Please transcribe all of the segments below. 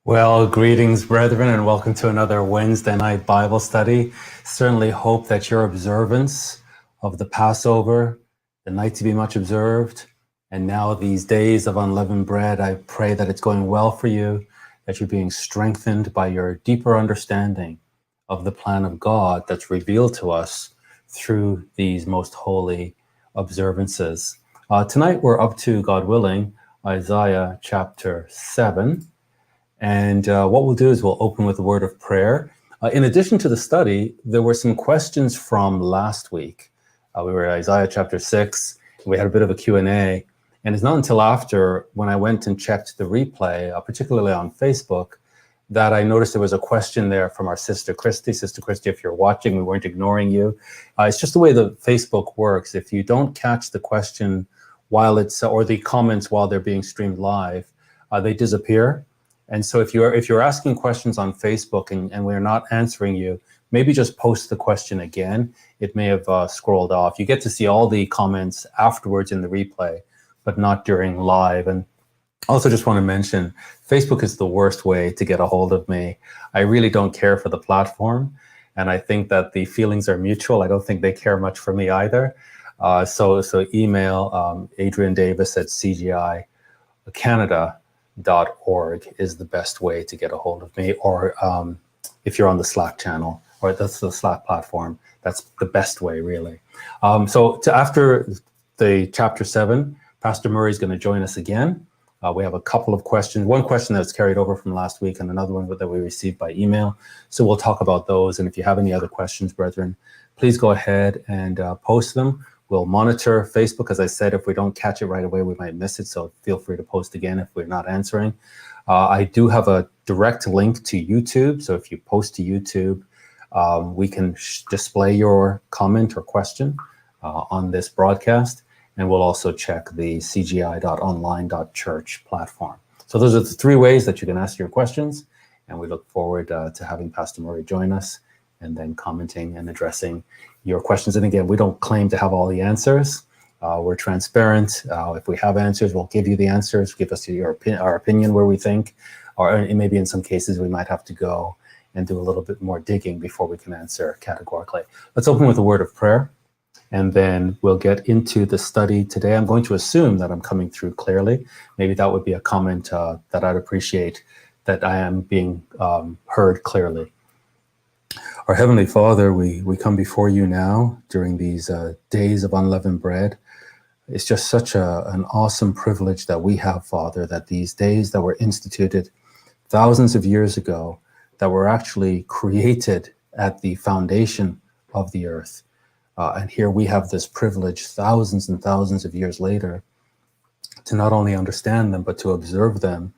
Well, greetings, brethren, and welcome to another Wednesday night Bible study. Certainly hope that your observance of the Passover, the night to be much observed, and now these days of unleavened bread, I pray that it's going well for you, that you're being strengthened by your deeper understanding of the plan of God that's revealed to us through these most holy observances. Tonight we're up to, God willing, Isaiah chapter 7. And what we'll do is we'll open with a word of prayer. In addition to the study, there were some questions from last week. We were at Isaiah chapter 6. We had a bit of a Q&A. And it's not until after, when I went and checked the replay, particularly on Facebook, that I noticed there was a question there from our sister Christy. Sister Christy, if you're watching, we weren't ignoring you. It's just the way the Facebook works. If you don't catch the question while it's, or the comments while they're being streamed live, they disappear. And so if you're asking questions on Facebook and we're not answering you, maybe just post the question again. It may have scrolled off. You get to see all the comments afterwards in the replay, but not during live. And also just want to mention, Facebook is the worst way to get a hold of me. I really don't care for the platform. And I think that the feelings are mutual. I don't think they care much for me either. So email Adrian Davis at CGICanada.org is the best way to get a hold of me, or if you're on the Slack channel, or that's the Slack platform, that's the best way, really. So after the chapter 7, Pastor Murray is going to join us again. We have a couple of questions, one question that's carried over from last week and another one that we received by email. So we'll talk about those. And if you have any other questions, brethren, please go ahead and post them. We'll monitor Facebook. As I said, if we don't catch it right away, we might miss it. So feel free to post again if we're not answering. I do have a direct link to YouTube. So if you post to YouTube, we can display your comment or question on this broadcast. And we'll also check the cgi.online.church platform. So those are the three ways that you can ask your questions. And we look forward to having Pastor Murray join us and then commenting and addressing your questions. And again, we don't claim to have all the answers. We're transparent. If we have answers, we'll give you the answers, give us our opinion where we think, or maybe in some cases we might have to go and do a little bit more digging before we can answer categorically. Let's open with a word of prayer, and then we'll get into the study today. I'm going to assume that I'm coming through clearly. Maybe that would be a comment that I'd appreciate, that I am being heard clearly. Our Heavenly Father, we come before you now during these days of unleavened bread. It's just such an awesome privilege that we have, Father, that these days that were instituted thousands of years ago, that were actually created at the foundation of the earth. And here we have this privilege thousands and thousands of years later to not only understand them, but to observe them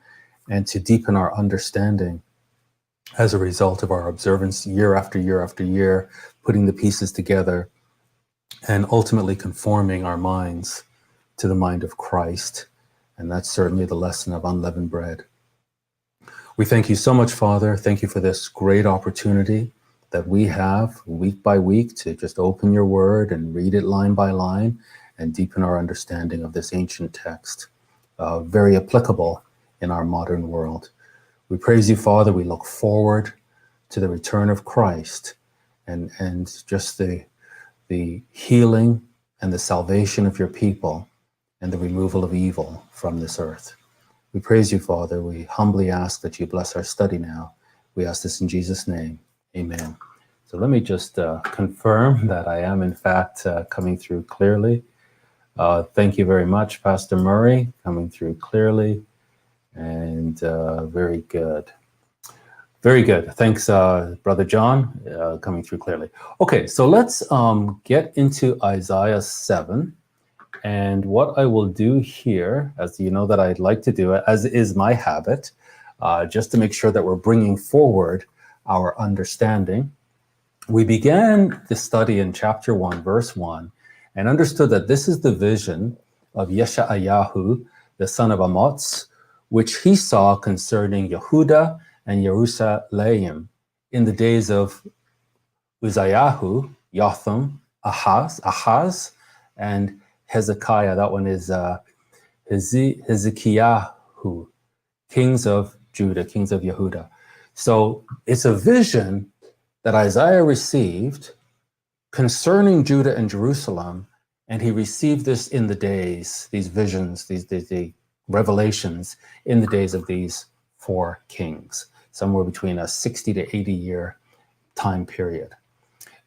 and to deepen our understanding as a result of our observance year after year after year, putting the pieces together and ultimately conforming our minds to the mind of Christ. And that's certainly the lesson of unleavened bread. We thank you so much, Father. Thank you for this great opportunity that we have week by week to just open your word and read it line by line and deepen our understanding of this ancient text, very applicable in our modern world. We praise you, Father. We look forward to the return of Christ and just the healing and the salvation of your people and the removal of evil from this earth. We praise you, Father. We humbly ask that you bless our study now. We ask this in Jesus' name. Amen. So let me just confirm that I am, in fact, coming through clearly. Thank you very much, Pastor Murray, coming through clearly. And very good. Very good. Thanks, Brother John, coming through clearly. Okay, so let's get into Isaiah 7. And what I will do here, as you know that I'd like to do, as is my habit, just to make sure that we're bringing forward our understanding. We began the study in chapter 1, verse 1, and understood that this is the vision of Yeshayahu, the son of Amoz, which he saw concerning Yehuda and Jerusalem in the days of Uzziahu, Jotham, Ahaz, and Hezekiah. That one is Hezekiahu, kings of Judah, kings of Yehuda. So it's a vision that Isaiah received concerning Judah and Jerusalem, and he received this in the days, these visions, the revelations in the days of these 4 kings, somewhere between a 60 to 80 year time period.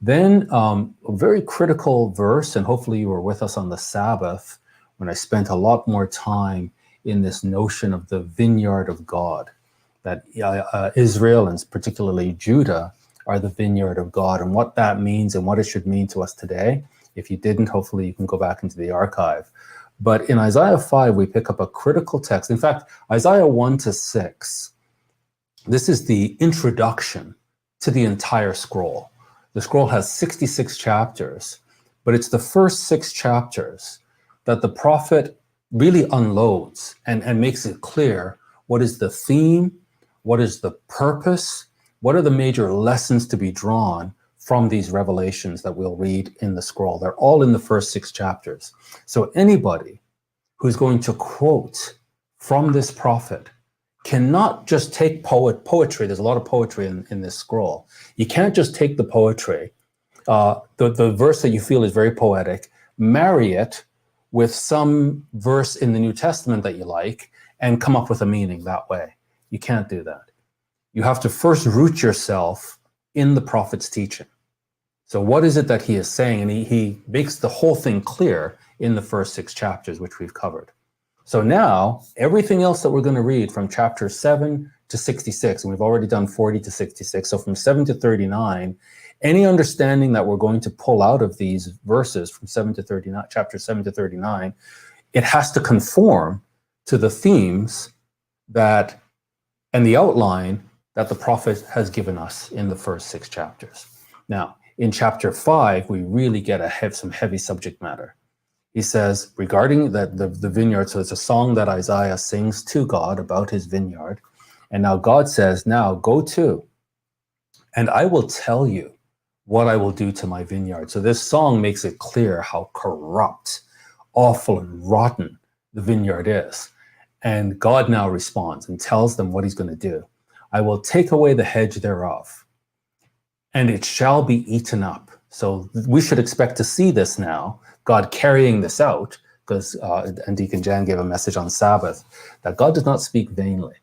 Then a very critical verse, and hopefully you were with us on the Sabbath when I spent a lot more time in this notion of the vineyard of God, that Israel and particularly Judah are the vineyard of God, and what that means and what it should mean to us today. If you didn't, hopefully you can go back into the archive. But in Isaiah 5, we pick up a critical text. In fact, Isaiah 1 to 6, this is the introduction to the entire scroll. The scroll has 66 chapters, but it's the first 6 chapters that the prophet really unloads and makes it clear what is the theme, what is the purpose, what are the major lessons to be drawn from these revelations that we'll read in the scroll. They're all in the first 6 chapters. So anybody who's going to quote from this prophet cannot just take poetry. There's a lot of poetry in this scroll. You can't just take the poetry, the verse that you feel is very poetic, marry it with some verse in the New Testament that you like, and come up with a meaning that way. You can't do that. You have to first root yourself in the prophet's teaching. So what is it that he is saying? And he makes the whole thing clear in the first 6 chapters, which we've covered. So now, everything else that we're going to read from chapter 7 to 66, and we've already done 40 to 66, so from 7 to 39, any understanding that we're going to pull out of these verses from 7 to 39, chapter 7 to 39, it has to conform to the themes that, and the outline that the prophet has given us in the first 6 chapters. Now, in chapter 5, we really get some heavy subject matter. He says, regarding the vineyard, so it's a song that Isaiah sings to God about his vineyard. And now God says, now go to, and I will tell you what I will do to my vineyard. So this song makes it clear how corrupt, awful, and rotten the vineyard is. And God now responds and tells them what he's going to do. I will take away the hedge thereof, and it shall be eaten up. So we should expect to see this now, God carrying this out, because, and Deacon Jan gave a message on Sabbath, that God does not speak vainly.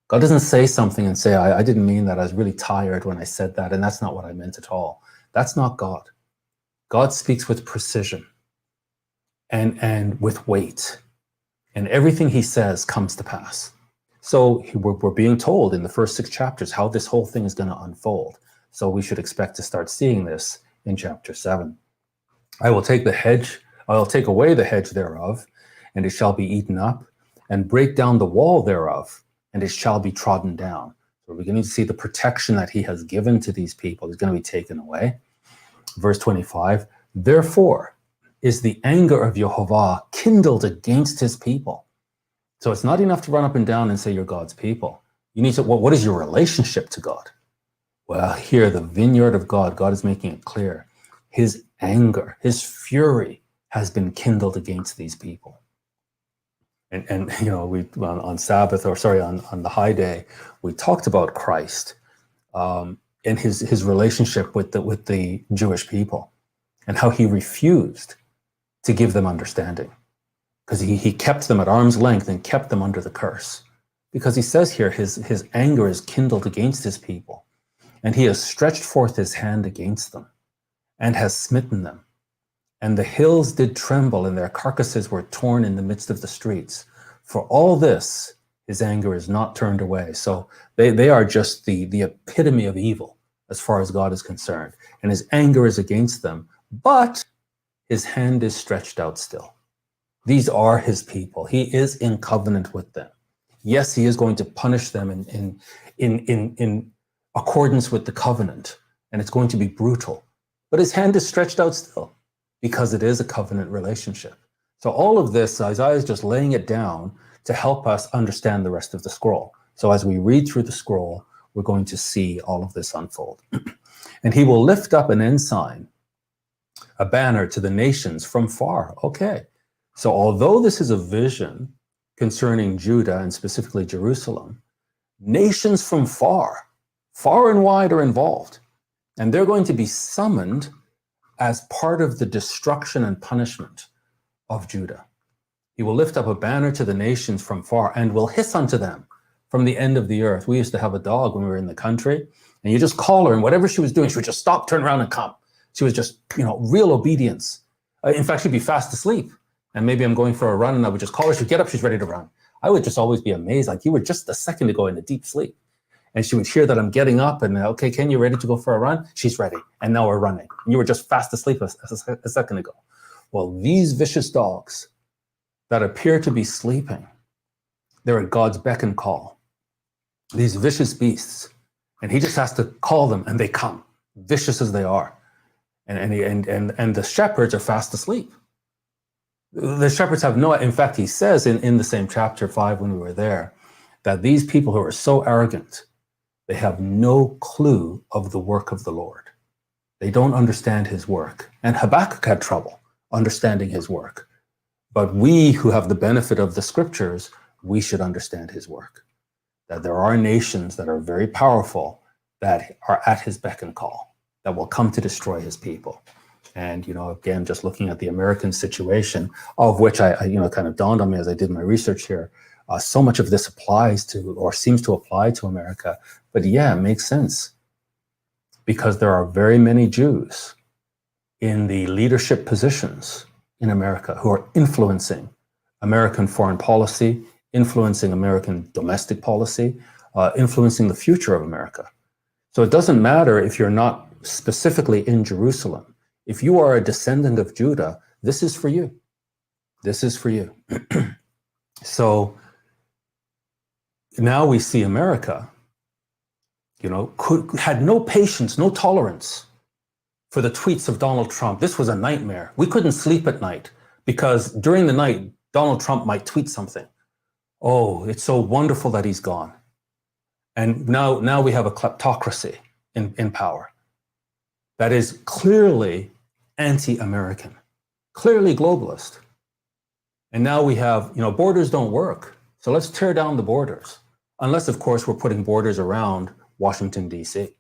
God doesn't say something and say, I didn't mean that, I was really tired when I said that, and that's not what I meant at all. That's not God. God speaks with precision and with weight, and everything he says comes to pass. So we're being told in the first 6 chapters how this whole thing is going to unfold. So we should expect to start seeing this in chapter 7. I will take away the hedge thereof, and it shall be eaten up, and break down the wall thereof, and it shall be trodden down. So we're beginning to see the protection that he has given to these people is going to be taken away. Verse 25, therefore is the anger of Jehovah kindled against his people. So it's not enough to run up and down and say you're God's people. You need to, what is your relationship to God? Well, here, the vineyard of God, God is making it clear. His anger, his fury has been kindled against these people. And you know, we on Sabbath, or sorry, on the high day, we talked about Christ and his relationship with the Jewish people, and how he refused to give them understanding, because he kept them at arm's length and kept them under the curse. Because he says here, his anger is kindled against his people, and he has stretched forth his hand against them, and has smitten them. And the hills did tremble, and their carcasses were torn in the midst of the streets. For all this, his anger is not turned away. So they are just the epitome of evil as far as God is concerned. And his anger is against them, but his hand is stretched out still. These are his people. He is in covenant with them. Yes, he is going to punish them in accordance with the covenant, and it's going to be brutal. But his hand is stretched out still, because it is a covenant relationship. So all of this, Isaiah is just laying it down to help us understand the rest of the scroll. So as we read through the scroll, we're going to see all of this unfold. And he will lift up an ensign, a banner to the nations from far. Okay. So although this is a vision concerning Judah and specifically Jerusalem, Nations from far and wide are involved. And they're going to be summoned as part of the destruction and punishment of Judah. He will lift up a banner to the nations from far and will hiss unto them from the end of the earth. We used to have a dog when we were in the country, and you just call her, and whatever she was doing, she would just stop, turn around, and come. She was just, real obedience. In fact, she'd be fast asleep. And maybe I'm going for a run, and I would just call her. She'd get up, she's ready to run. I would just always be amazed. Like, you were just a second to go into deep sleep. And she would hear that I'm getting up, and okay, Ken, you ready to go for a run? She's ready. And now we're running. And you were just fast asleep a second ago. Well, these vicious dogs that appear to be sleeping, they're at God's beck and call. These vicious beasts. And he just has to call them, and they come, vicious as they are. And the shepherds are fast asleep. The shepherds have no, in fact, he says in the same chapter 5 when we were there, that these people who are so arrogant, they have no clue of the work of the Lord. They don't understand his work. And Habakkuk had trouble understanding his work. But we who have the benefit of the scriptures, we should understand his work. That there are nations that are very powerful that are at his beck and call, that will come to destroy his people. And, again, just looking at the American situation, of which I kind of dawned on me as I did my research here, so much of this applies to, or seems to apply to America. But yeah, it makes sense. Because there are very many Jews in the leadership positions in America who are influencing American foreign policy, influencing American domestic policy, influencing the future of America. So it doesn't matter if you're not specifically in Jerusalem. If you are a descendant of Judah, this is for you. This is for you. So now we see America, had no patience, no tolerance for the tweets of Donald Trump. This was a nightmare. We couldn't sleep at night because during the night, Donald Trump might tweet something. Oh, it's so wonderful that he's gone. And now we have a kleptocracy in power that is clearly anti-American, clearly globalist. And now we have, borders don't work. So let's tear down the borders. Unless, of course, we're putting borders around Washington, D.C.,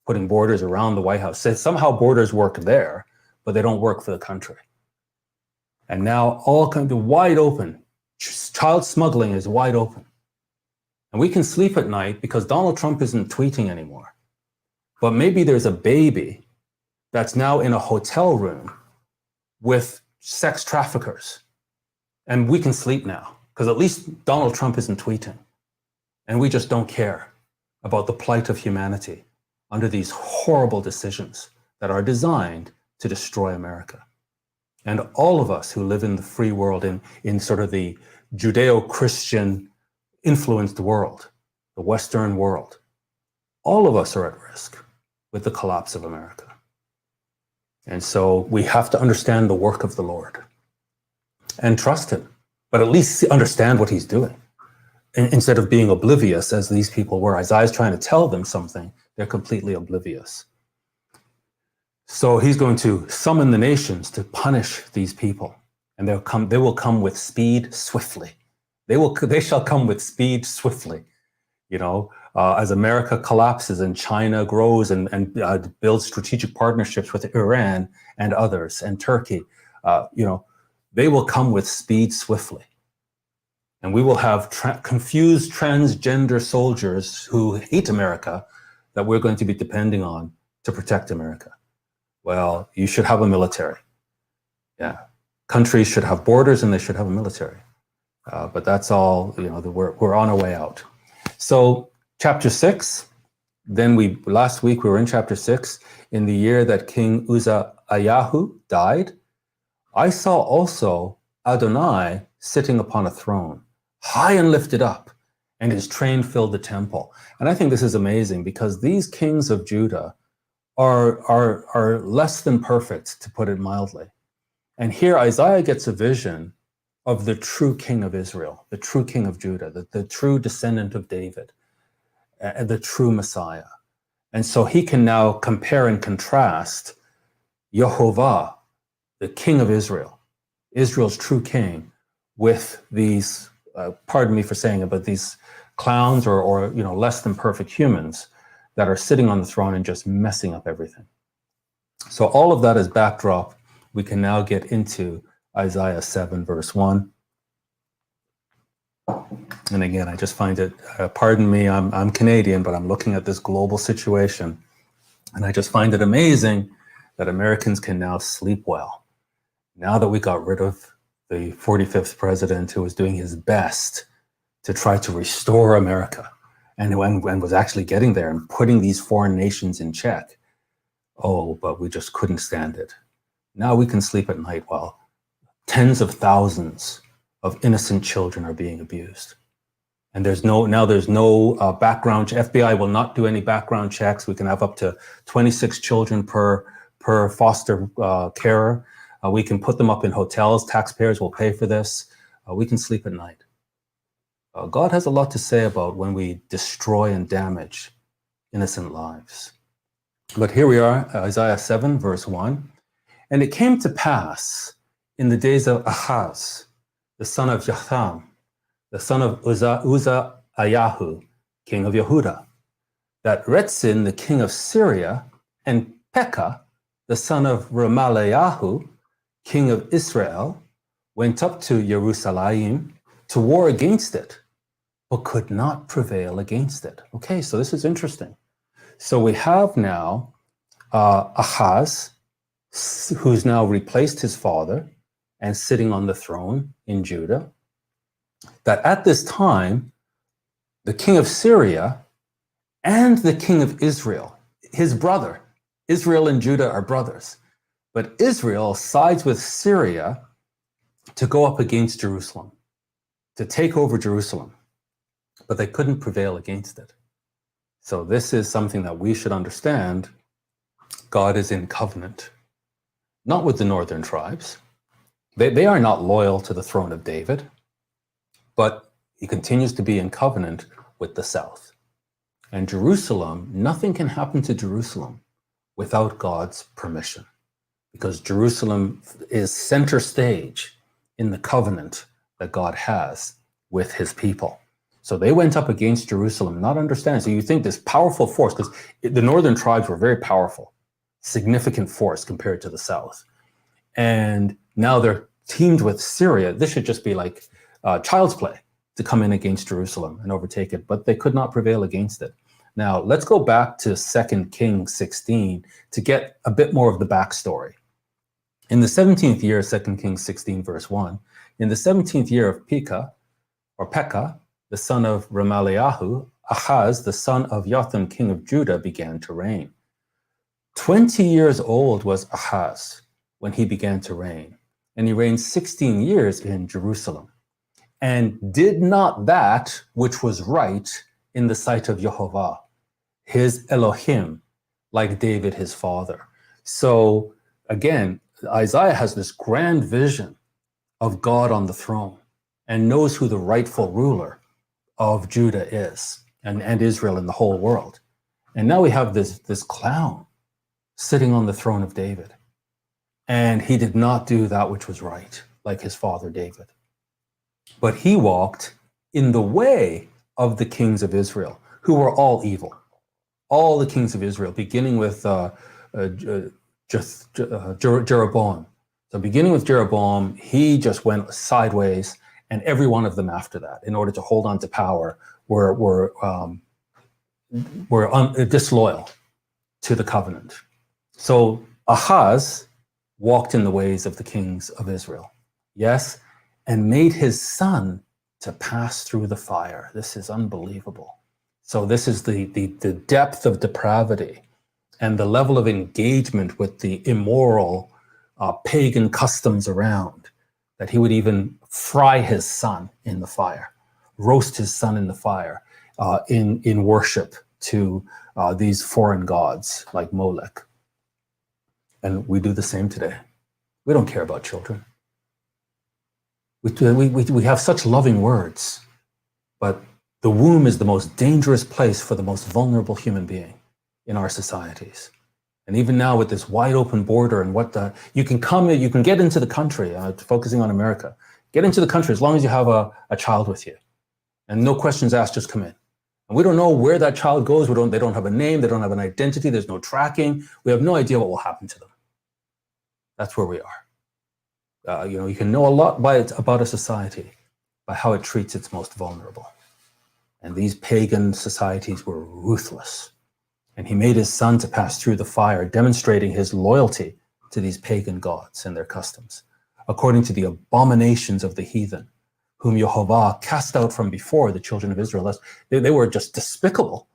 putting borders around the White House. So somehow borders work there, but they don't work for the country. And now all kind of wide open. Child smuggling is wide open. And we can sleep at night because Donald Trump isn't tweeting anymore. But maybe there's a baby that's now in a hotel room with sex traffickers. And we can sleep now because at least Donald Trump isn't tweeting. And we just don't care about the plight of humanity under these horrible decisions that are designed to destroy America. And all of us who live in the free world, in sort of the Judeo-Christian influenced world, the Western world, all of us are at risk with the collapse of America. And so we have to understand the work of the Lord and trust him, but at least understand what he's doing. Instead of being oblivious, as these people were. Isaiah's trying to tell them something, they're completely oblivious. So he's going to summon the nations to punish these people, and they will come with speed swiftly. They shall come with speed swiftly. As America collapses and China grows and builds strategic partnerships with Iran and others and Turkey, they will come with speed swiftly. And we will have confused transgender soldiers who hate America that we're going to be depending on to protect America. Well, you should have a military. Yeah. Countries should have borders and they should have a military. But that's all, we're on our way out. So chapter 6, last week we were in chapter 6, in the year that King Uzziah died, I saw also Adonai sitting upon a throne, high and lifted up, and his train filled the temple. And I think this is amazing because these kings of Judah are less than perfect, to put it mildly. And here Isaiah gets a vision of the true king of Israel, the true king of Judah, the true descendant of David, the true Messiah. And so he can now compare and contrast Yehovah, the king of Israel, Israel's true king, with these, pardon me for saying it, but these clowns or less than perfect humans that are sitting on the throne and just messing up everything. So all of that as backdrop, we can now get into Isaiah 7 verse 1. And again, I just find it, pardon me, I'm Canadian, but I'm looking at this global situation, and I just find it amazing that Americans can now sleep well. Now that we got rid of the 45th president who was doing his best to try to restore America and was actually getting there and putting these foreign nations in check. Oh, but we just couldn't stand it. Now we can sleep at night while tens of thousands of innocent children are being abused. And there's no background. FBI will not do any background checks. We can have up to 26 children per foster carer. We can put them up in hotels. Taxpayers will pay for this. We can sleep at night. God has a lot to say about when we destroy and damage innocent lives. But here we are, Isaiah 7, verse 1. And it came to pass in the days of Ahaz, the son of Jotham, the son of Uzziah, king of Yehudah, that Rezin, the king of Syria, and Pekah, the son of Remaliah, king of Israel, went up to Jerusalem to war against it, but could not prevail against it. Okay, so this is interesting. So we have now Ahaz, who's now replaced his father and sitting on the throne in Judah, that at this time, the king of Syria and the king of Israel, his brother, Israel and Judah are brothers, but Israel sides with Syria to go up against Jerusalem, to take over Jerusalem, but they couldn't prevail against it. So this is something that we should understand. God is in covenant, not with the northern tribes. They are not loyal to the throne of David, but he continues to be in covenant with the south. And Jerusalem, nothing can happen to Jerusalem without God's permission, because Jerusalem is center stage in the covenant that God has with his people. So they went up against Jerusalem, not understanding. So you think this powerful force, because the northern tribes were very powerful, significant force compared to the south. And now they're teamed with Syria. This should just be like child's play to come in against Jerusalem and overtake it, but they could not prevail against it. Now, let's go back to 2 Kings 16 to get a bit more of the backstory. In the 17th year, 2 Kings 16, verse 1, in the 17th year of Pekah, the son of Remaliah, Ahaz, the son of Jotham, king of Judah, began to reign. 20 years old was Ahaz when he began to reign, and he reigned 16 years in Jerusalem, and did not that which was right in the sight of Jehovah, his Elohim, like David his father. So again, Isaiah has this grand vision of God on the throne and knows who the rightful ruler of Judah is and Israel and the whole world. And now we have this clown sitting on the throne of David. And he did not do that which was right, like his father David. But he walked in the way of the kings of Israel, who were all evil. All the kings of Israel, beginning with Jeroboam. So beginning with Jeroboam, he just went sideways, and every one of them after that, in order to hold on to power, were disloyal to the covenant. So Ahaz walked in the ways of the kings of Israel, yes, and made his son to pass through the fire. This is unbelievable. So this is the depth of depravity and the level of engagement with the immoral pagan customs around, that he would even fry his son in the fire, roast his son in the fire in worship to these foreign gods like Molech. And we do the same today. We don't care about children. We have such loving words, but the womb is the most dangerous place for the most vulnerable human being in our societies. And even now with this wide open border and you can get into the country, focusing on America, get into the country as long as you have a child with you. And no questions asked, just come in. And we don't know where that child goes. They don't have a name. They don't have an identity. There's no tracking. We have no idea what will happen to them. That's where we are. You can know a lot about a society by how it treats its most vulnerable. And these pagan societies were ruthless. And he made his son to pass through the fire, demonstrating his loyalty to these pagan gods and their customs, according to the abominations of the heathen, whom Jehovah cast out from before the children of Israel. They were just despicable.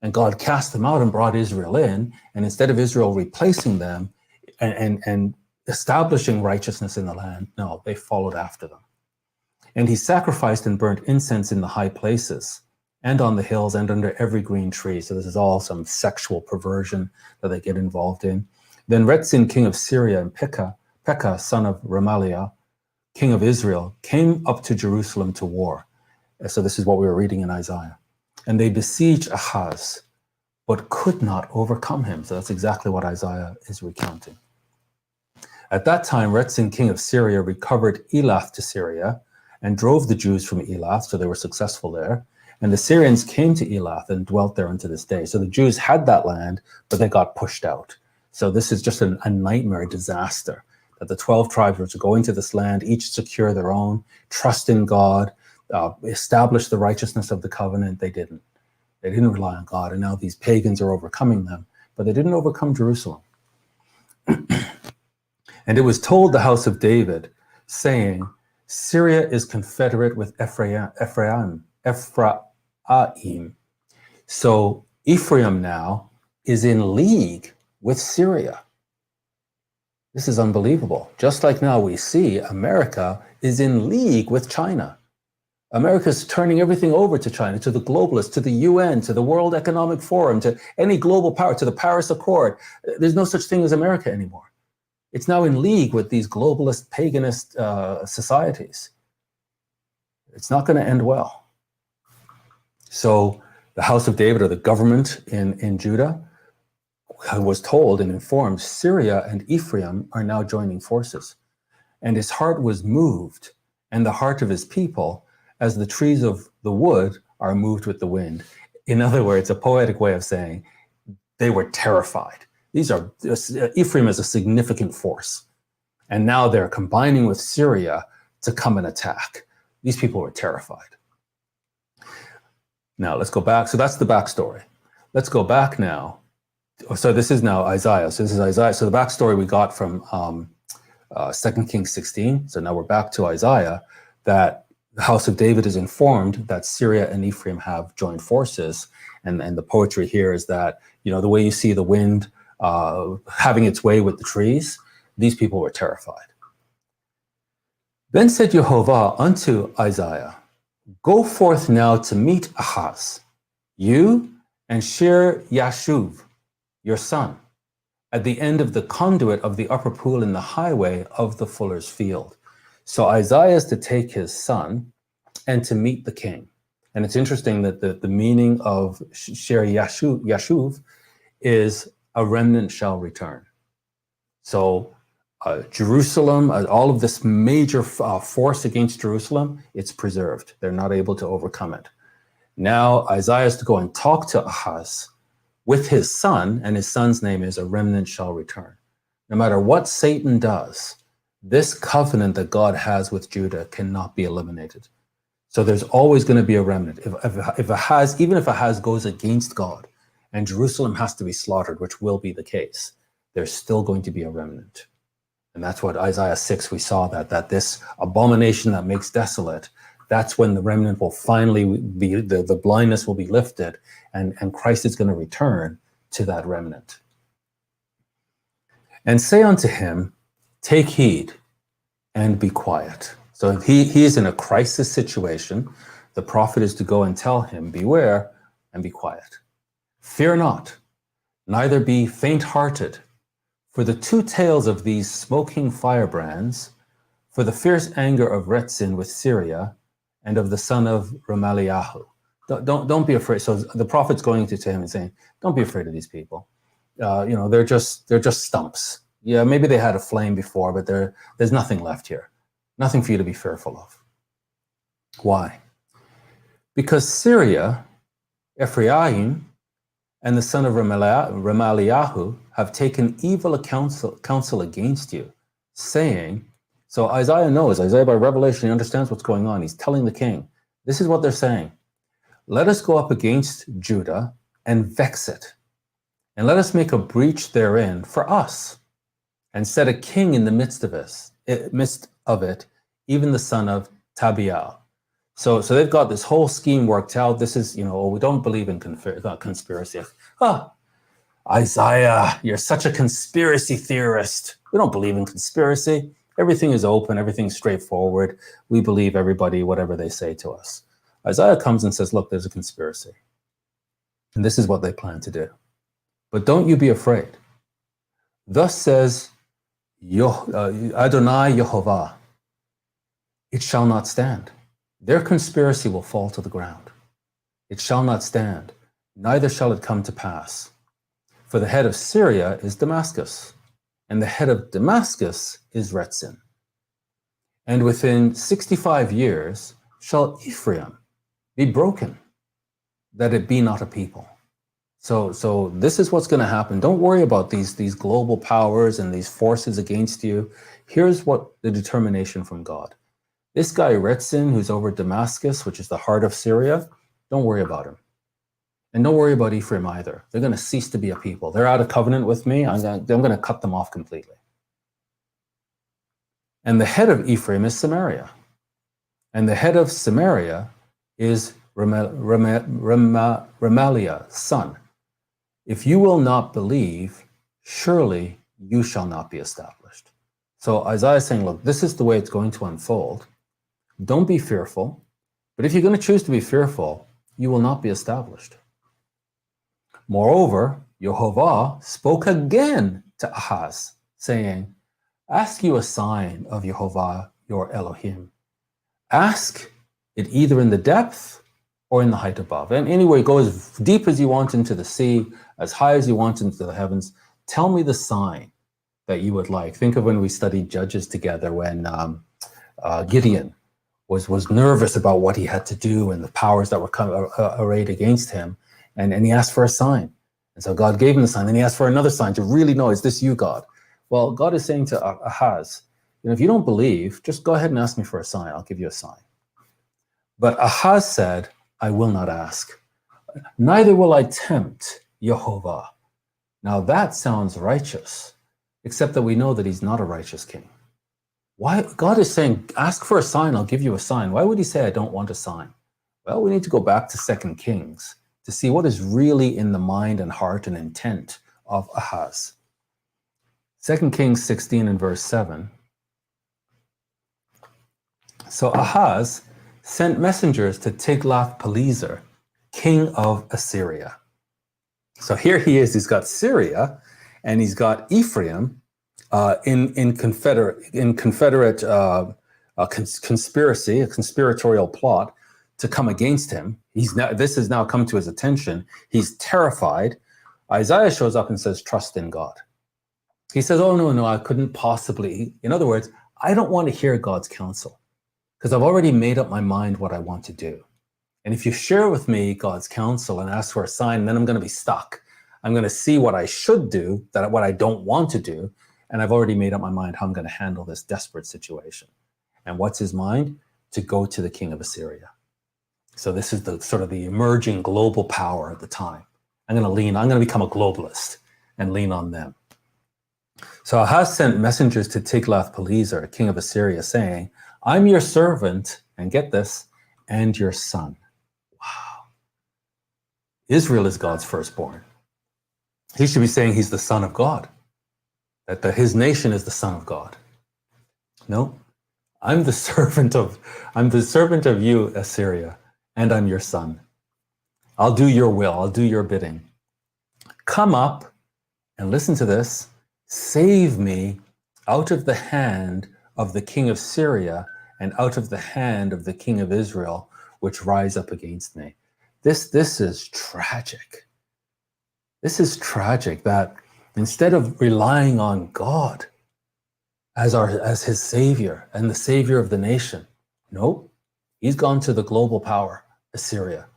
And God cast them out and brought Israel in. And instead of Israel replacing them and establishing righteousness in the land, no, they followed after them. And he sacrificed and burnt incense in the high places and on the hills and under every green tree. So this is all some sexual perversion that they get involved in. Then Rezin, king of Syria, and Pekah, son of Remaliah, king of Israel, came up to Jerusalem to war. So this is what we were reading in Isaiah. And they besieged Ahaz, but could not overcome him. So that's exactly what Isaiah is recounting. At that time, Rezin, king of Syria, recovered Elath to Syria and drove the Jews from Elath, so they were successful there. And the Syrians came to Elath and dwelt there unto this day. So the Jews had that land, but they got pushed out. So this is just a nightmare, a disaster, that the 12 tribes were to go into this land, each secure their own, trust in God, establish the righteousness of the covenant. They didn't. They didn't rely on God. And now these pagans are overcoming them, but they didn't overcome Jerusalem. And it was told the house of David, saying, Syria is confederate with Ephraim. So Ephraim now is in league with Syria. This is unbelievable. Just like now we see America is in league with China. America is turning everything over to China, to the globalists, to the UN, to the World Economic Forum, to any global power, to the Paris Accord. There's no such thing as America anymore. It's now in league with these globalist, paganist societies. It's not going to end well. So the house of David, or the government in Judah, was told and informed Syria and Ephraim are now joining forces. And his heart was moved, and the heart of his people, as the trees of the wood are moved with the wind. In other words, a poetic way of saying they were terrified. Ephraim is a significant force. And now they're combining with Syria to come and attack. These people were terrified. Now let's go back. So that's the backstory. Let's go back now. So this is now Isaiah. So this is Isaiah. So the backstory we got from 2 Kings 16. So now we're back to Isaiah, that the house of David is informed that Syria and Ephraim have joined forces. And the poetry here is that, the way you see the wind having its way with the trees, these people were terrified. Then said Jehovah unto Isaiah, Go forth now to meet Ahaz, you and Shear Yashuv, your son, at the end of the conduit of the upper pool in the highway of the fuller's field. So Isaiah is to take his son and to meet the king. And it's interesting that the meaning of Shear Yashuv is a remnant shall return. So Jerusalem, all of this major force against Jerusalem, it's preserved. They're not able to overcome it. Now Isaiah is to go and talk to Ahaz with his son, and his son's name is a remnant shall return. No matter what Satan does, this covenant that God has with Judah cannot be eliminated. So there's always going to be a remnant. If Ahaz goes against God and Jerusalem has to be slaughtered, which will be the case, there's still going to be a remnant. And that's what Isaiah 6, we saw that this abomination that makes desolate, that's when the remnant will finally be, the blindness will be lifted, and Christ is going to return to that remnant. And say unto him, take heed and be quiet. So if he is in a crisis situation, the prophet is to go and tell him, beware and be quiet. Fear not, neither be faint-hearted, for the two tails of these smoking firebrands, for the fierce anger of Rezin with Syria, and of the son of Remaliah. Don't be afraid. So the prophet's going to him and saying, don't be afraid of these people. They're just stumps. Yeah, maybe they had a flame before, but there's nothing left here. Nothing for you to be fearful of. Why? Because Syria, Ephraim, and the son of Remaliahu have taken evil counsel against you, saying, so Isaiah knows, Isaiah by revelation, he understands what's going on. He's telling the king, this is what they're saying. Let us go up against Judah and vex it, and let us make a breach therein for us, and set a king in the midst of it, even the son of Tabial. So they've got this whole scheme worked out. This is, we don't believe in conspiracy. Isaiah, you're such a conspiracy theorist. We don't believe in conspiracy. Everything is open. Everything's straightforward. We believe everybody, whatever they say to us. Isaiah comes and says, look, there's a conspiracy. And this is what they plan to do. But don't you be afraid. Thus says Adonai Yehovah, it shall not stand. Their conspiracy will fall to the ground. It shall not stand, neither shall it come to pass. For the head of Syria is Damascus, and the head of Damascus is Rezin. And within 65 years shall Ephraim be broken, that it be not a people. So this is what's going to happen. Don't worry about these global powers and these forces against you. Here's what the determination from God. This guy Rezin, who's over Damascus, which is the heart of Syria, don't worry about him. And don't worry about Ephraim either. They're going to cease to be a people. They're out of covenant with me. I'm going to cut them off completely. And the head of Ephraim is Samaria. And the head of Samaria is Remaliah's son. If you will not believe, surely you shall not be established. So Isaiah is saying, look, this is the way it's going to unfold. Don't be fearful. But if you're going to choose to be fearful, you will not be established. Moreover, Yehovah spoke again to Ahaz, saying, ask you a sign of Yehovah, your Elohim. Ask it either in the depth or in the height above. And anyway, go as deep as you want into the sea, as high as you want into the heavens. Tell me the sign that you would like. Think of when we studied Judges together, when Gideon was nervous about what he had to do and the powers that were arrayed against him. And he asked for a sign. And so God gave him the sign. Then he asked for another sign to really know, is this you, God? Well, God is saying to Ahaz, if you don't believe, just go ahead and ask me for a sign. I'll give you a sign. But Ahaz said, I will not ask. Neither will I tempt Yehovah. Now that sounds righteous, except that we know that he's not a righteous king. Why? God is saying, ask for a sign, I'll give you a sign. Why would he say, I don't want a sign? Well, we need to go back to 2 Kings to see what is really in the mind and heart and intent of Ahaz. 2 Kings 16 and verse 7. So Ahaz sent messengers to Tiglath-Pileser, king of Assyria. So here he is, he's got Syria and he's got Ephraim in confederate conspiracy, a conspiratorial plot to come against him. This has now come to his attention. He's terrified. Isaiah shows up and says, trust in God. He says, oh, no, I couldn't possibly. In other words, I don't want to hear God's counsel because I've already made up my mind what I want to do. And if you share with me God's counsel and ask for a sign, then I'm going to be stuck. I'm going to see what I should do, what I don't want to do. And I've already made up my mind how I'm going to handle this desperate situation. And what's his mind? To go to the king of Assyria. So this is the sort of the emerging global power at the time. I'm going to become a globalist and lean on them. So Ahaz sent messengers to Tiglath-Pileser, king of Assyria, saying, I'm your servant, and get this, and your son. Wow. Israel is God's firstborn. He should be saying he's the son of God, that his nation is the son of God. No, I'm the servant of you, Assyria, and I'm your son. I'll do your will. I'll do your bidding. Come up and listen to this. Save me out of the hand of the king of Syria and out of the hand of the king of Israel, which rise up against me. This is tragic. This is tragic that instead of relying on God as his savior and the savior of the nation, nope, he's gone to the global power, Assyria.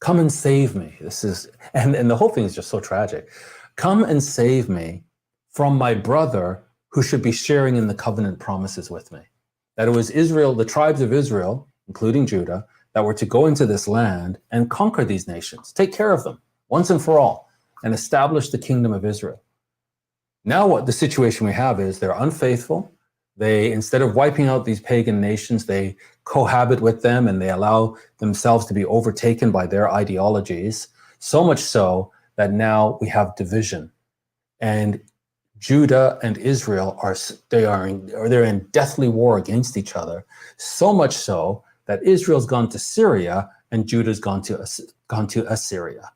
Come and save me. This is, and the whole thing is just so tragic. Come and save me from my brother who should be sharing in the covenant promises with me. That it was Israel, the tribes of Israel, including Judah, that were to go into this land and conquer these nations, take care of them once and for all, and establish the kingdom of Israel. Now what the situation we have is they're unfaithful. They, instead of wiping out these pagan nations, they cohabit with them and they allow themselves to be overtaken by their ideologies, so much so that now we have division. And Judah and Israel they're in deathly war against each other, so much so that Israel's gone to Syria and Judah's gone to Assyria.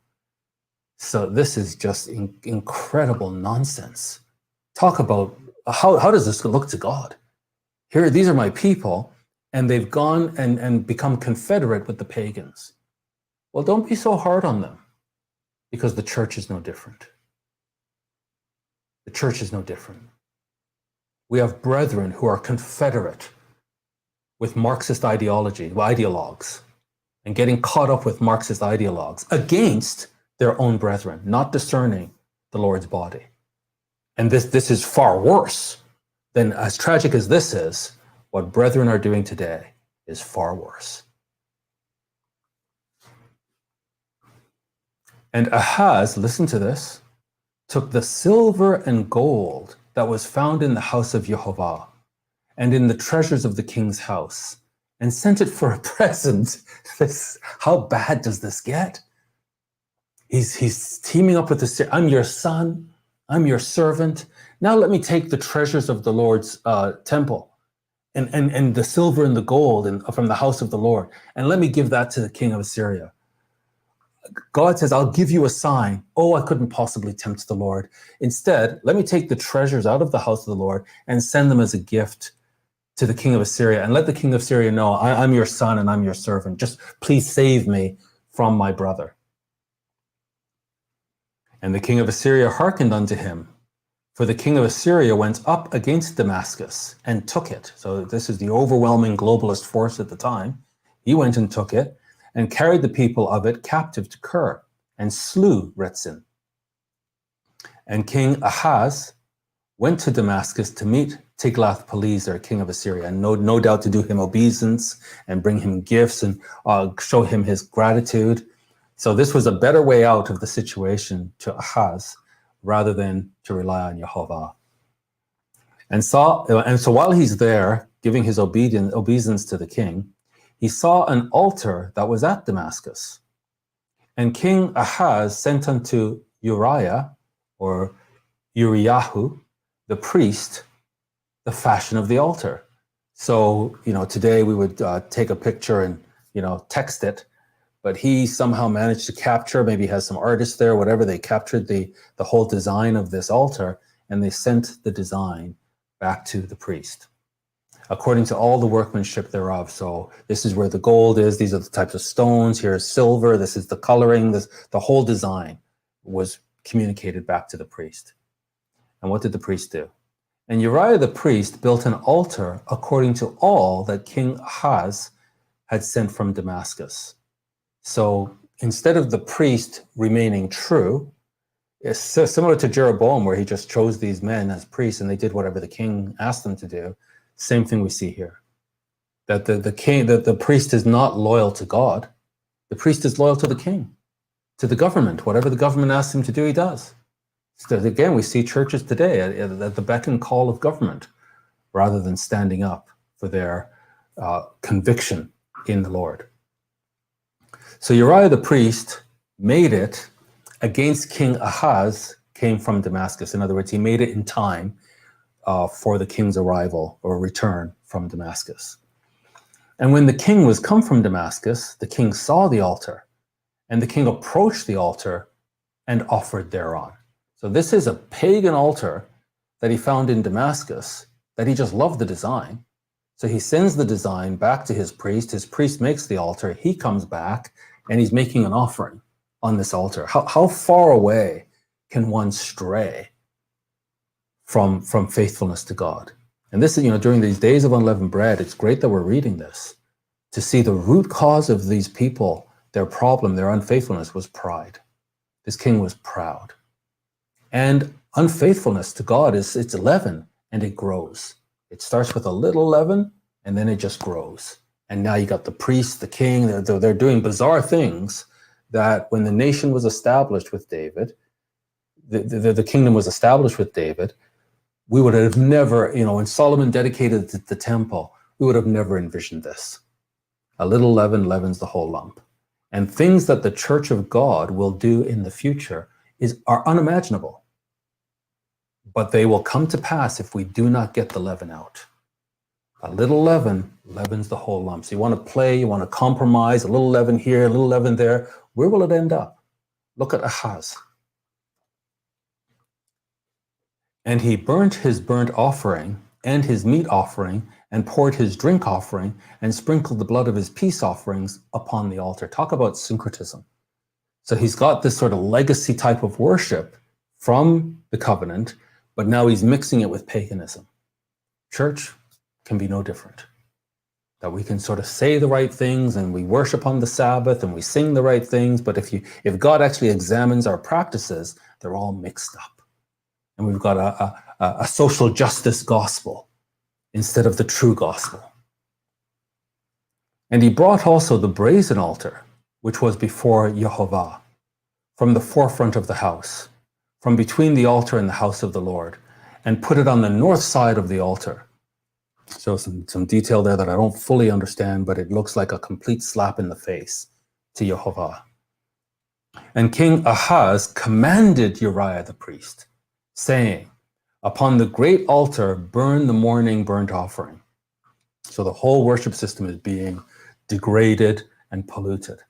So this is just incredible nonsense. Talk about how does this look to God? Here, these are my people, and they've gone and become confederate with the pagans. Well, don't be so hard on them, because the church is no different. The church is no different. We have brethren who are confederate with Marxist ideologues, and getting caught up with Marxist ideologues against their own brethren, not discerning the Lord's body. And this is far worse than, as tragic as this is, what brethren are doing today is far worse. And Ahaz, listen to this, took the silver and gold that was found in the house of Jehovah and in the treasures of the king's house and sent it for a present. How bad does this get? He's teaming up with the, I'm your son, I'm your servant. Now let me take the treasures of the Lord's temple and the silver and the gold from the house of the Lord, and let me give that to the king of Assyria. God says, I'll give you a sign. Oh, I couldn't possibly tempt the Lord. Instead, let me take the treasures out of the house of the Lord and send them as a gift to the king of Assyria, and let the king of Assyria know, I'm your son and I'm your servant. Just please save me from my brother. And the king of Assyria hearkened unto him, for the king of Assyria went up against Damascus and took it. So this is the overwhelming globalist force at the time. He went and took it and carried the people of it captive to Kir and slew Rezin. And King Ahaz went to Damascus to meet Tiglath-Pileser, king of Assyria, and no doubt to do him obeisance and bring him gifts and show him his gratitude. So this was a better way out of the situation to Ahaz rather than to rely on Jehovah. And so while he's there giving his obeisance to the king, he saw an altar that was at Damascus. And King Ahaz sent unto Uriah, or Uriyahu, the priest, the fashion of the altar. So, today we would take a picture and, text it, but he somehow managed to capture, maybe has some artists there, whatever, they captured the whole design of this altar, and they sent the design back to the priest, according to all the workmanship thereof. So this is where the gold is, these are the types of stones, here's silver, this is the coloring, the whole design was communicated back to the priest. And what did the priest do? And Uriah the priest built an altar according to all that King Ahaz had sent from Damascus. So instead of the priest remaining true, it's similar to Jeroboam, where he just chose these men as priests and they did whatever the king asked them to do. Same thing we see here. That the priest is not loyal to God. The priest is loyal to the king, to the government. Whatever the government asks him to do, he does. So again, we see churches today at the beck and call of government, rather than standing up for their conviction in the Lord. So Uriah the priest made it against King Ahaz, came from Damascus. In other words, he made it in time for the king's arrival or return from Damascus. And when the king was come from Damascus, the king saw the altar, and the king approached the altar and offered thereon. So this is a pagan altar that he found in Damascus, that he just loved the design. So he sends the design back to his priest makes the altar, he comes back, and he's making an offering on this altar. How far away can one stray from faithfulness to God? And this is, during these days of unleavened bread, it's great that we're reading this, to see the root cause of these people Their problem, their unfaithfulness was pride. This king was proud. And unfaithfulness to God it's leaven, and it grows. It starts with a little leaven, and then it just grows. And now you got the priest, the king, they're doing bizarre things that when the nation was established with David, the kingdom was established with David, we would have never, when Solomon dedicated the temple, we would have never envisioned this. A little leaven leavens the whole lump. And things that the church of God will do in the future are unimaginable. But they will come to pass if we do not get the leaven out. A little leaven leavens the whole lump. So you want to play, you want to compromise, a little leaven here, a little leaven there. Where will it end up? Look at Ahaz. And he burnt his burnt offering and his meat offering and poured his drink offering and sprinkled the blood of his peace offerings upon the altar. Talk about syncretism. So he's got this sort of legacy type of worship from the covenant, but now he's mixing it with paganism. Church can be no different. That we can sort of say the right things and we worship on the Sabbath and we sing the right things, but if God actually examines our practices, they're all mixed up. And we've got a social justice gospel instead of the true gospel. And he brought also the brazen altar, which was before Jehovah, from the forefront of the house, from between the altar and the house of the Lord, and put it on the north side of the altar. So some detail there that I don't fully understand, but it looks like a complete slap in the face to Jehovah. And King Ahaz commanded Uriah the priest, saying, upon the great altar, burn the morning burnt offering. So the whole worship system is being degraded and polluted.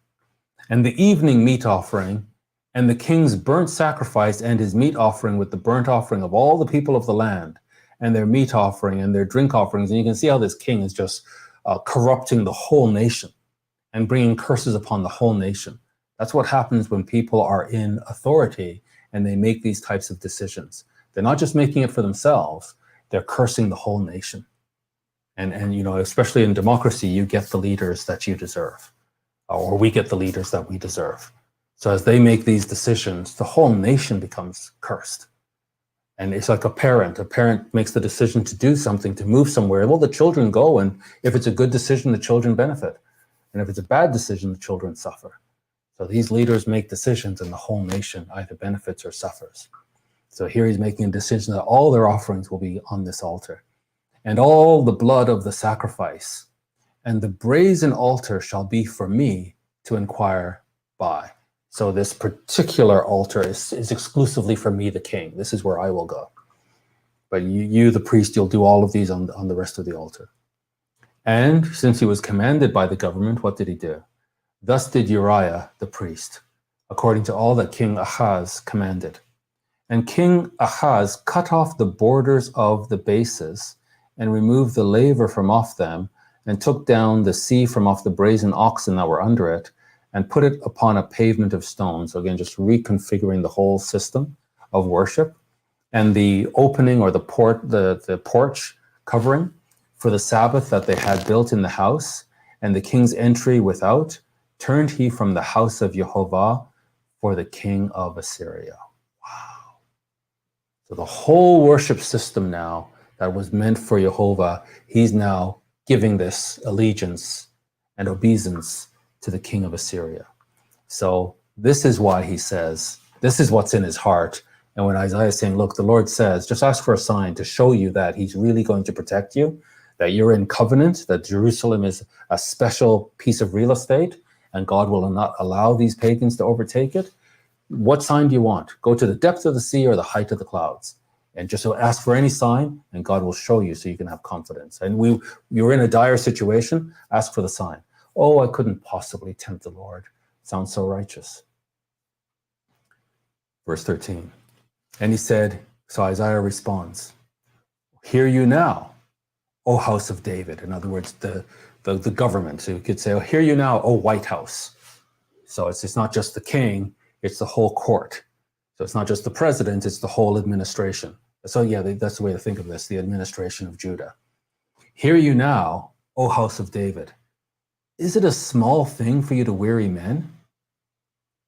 And the evening meat offering, and the king's burnt sacrifice and his meat offering with the burnt offering of all the people of the land, and their meat offering and their drink offerings. And you can see how this king is just corrupting the whole nation and bringing curses upon the whole nation. That's what happens when people are in authority and they make these types of decisions. They're not just making it for themselves, they're cursing the whole nation. And especially in democracy, you get the leaders that you deserve, or we get the leaders that we deserve. So as they make these decisions, the whole nation becomes cursed. And it's like a parent. A parent makes the decision to do something, to move somewhere. Well, the children go, and if it's a good decision, the children benefit. And if it's a bad decision, the children suffer. So these leaders make decisions, and the whole nation either benefits or suffers. So here he's making a decision that all their offerings will be on this altar. And all the blood of the sacrifice and the brazen altar shall be for me to inquire by. So this particular altar is exclusively for me, the king. This is where I will go. But you, the priest, you'll do all of these on the rest of the altar. And since he was commanded by the government, what did he do? Thus did Uriah, the priest, according to all that King Ahaz commanded. And King Ahaz cut off the borders of the bases and removed the laver from off them, and took down the sea from off the brazen oxen that were under it, and put it upon a pavement of stone. So again, just reconfiguring the whole system of worship. And the opening or the porch covering for the Sabbath that they had built in the house, and the king's entry without, turned he from the house of Jehovah for the king of Assyria. Wow. So the whole worship system now that was meant for Jehovah, he's now giving this allegiance and obeisance to the king of Assyria. So this is why he says, this is what's in his heart. And when Isaiah is saying, look, the Lord says, just ask for a sign to show you that he's really going to protect you, that you're in covenant, that Jerusalem is a special piece of real estate, and God will not allow these pagans to overtake it. What sign do you want? Go to the depth of the sea or the height of the clouds. And just ask for any sign, and God will show you so you can have confidence. And you're in a dire situation, ask for the sign. Oh, I couldn't possibly tempt the Lord. Sounds so righteous. Verse 13. And he said, so Isaiah responds, hear you now, O house of David. In other words, the government. So you could say, oh, hear you now, O White House. So it's not just the king, it's the whole court. So it's not just the president, it's the whole administration. So yeah, that's the way to think of this, the administration of Judah. Hear you now, O house of David. Is it a small thing for you to weary men?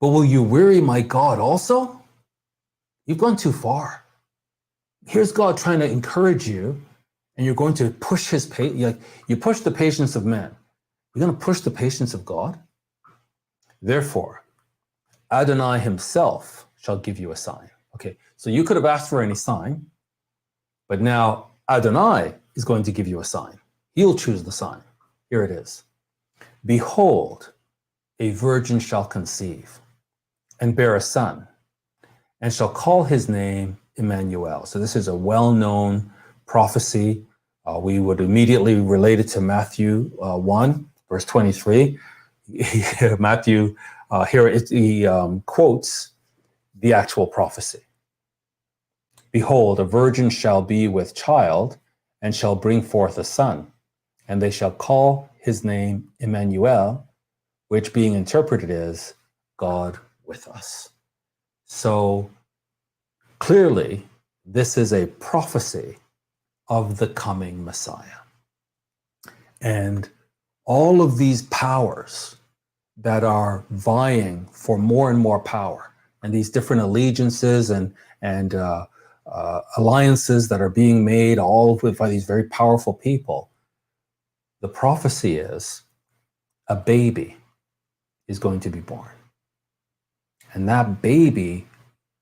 But will you weary my God also? You've gone too far. Here's God trying to encourage you, and you're going to push his patience. Like, you push the patience of men. You're going to push the patience of God? Therefore, Adonai himself shall give you a sign. Okay, so you could have asked for any sign, but now Adonai is going to give you a sign. He'll choose the sign. Here it is. Behold, a virgin shall conceive and bear a son, and shall call his name Emmanuel. So this is a well-known prophecy. We would immediately relate it to Matthew 1, verse 23. Matthew, here he quotes the actual prophecy. Behold, a virgin shall be with child, and shall bring forth a son, and they shall call his name Emmanuel, which being interpreted is God with us. So clearly, this is a prophecy of the coming Messiah. And all of these powers that are vying for more and more power, and these different allegiances and alliances that are being made, all by these very powerful people, the prophecy is a baby is going to be born. And that baby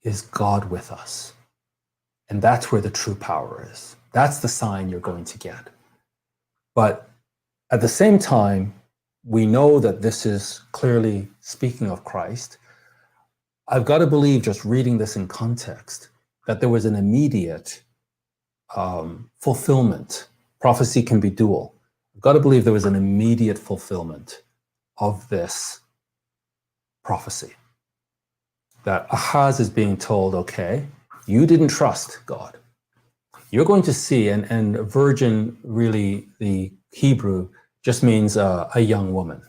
is God with us. And that's where the true power is. That's the sign you're going to get. But at the same time, we know that this is clearly speaking of Christ. I've got to believe, just reading this in context, that there was an immediate fulfillment. Prophecy can be dual. I've got to believe there was an immediate fulfillment of this prophecy. That Ahaz is being told, okay, you didn't trust God. You're going to see, and virgin, really, the Hebrew just means a young woman.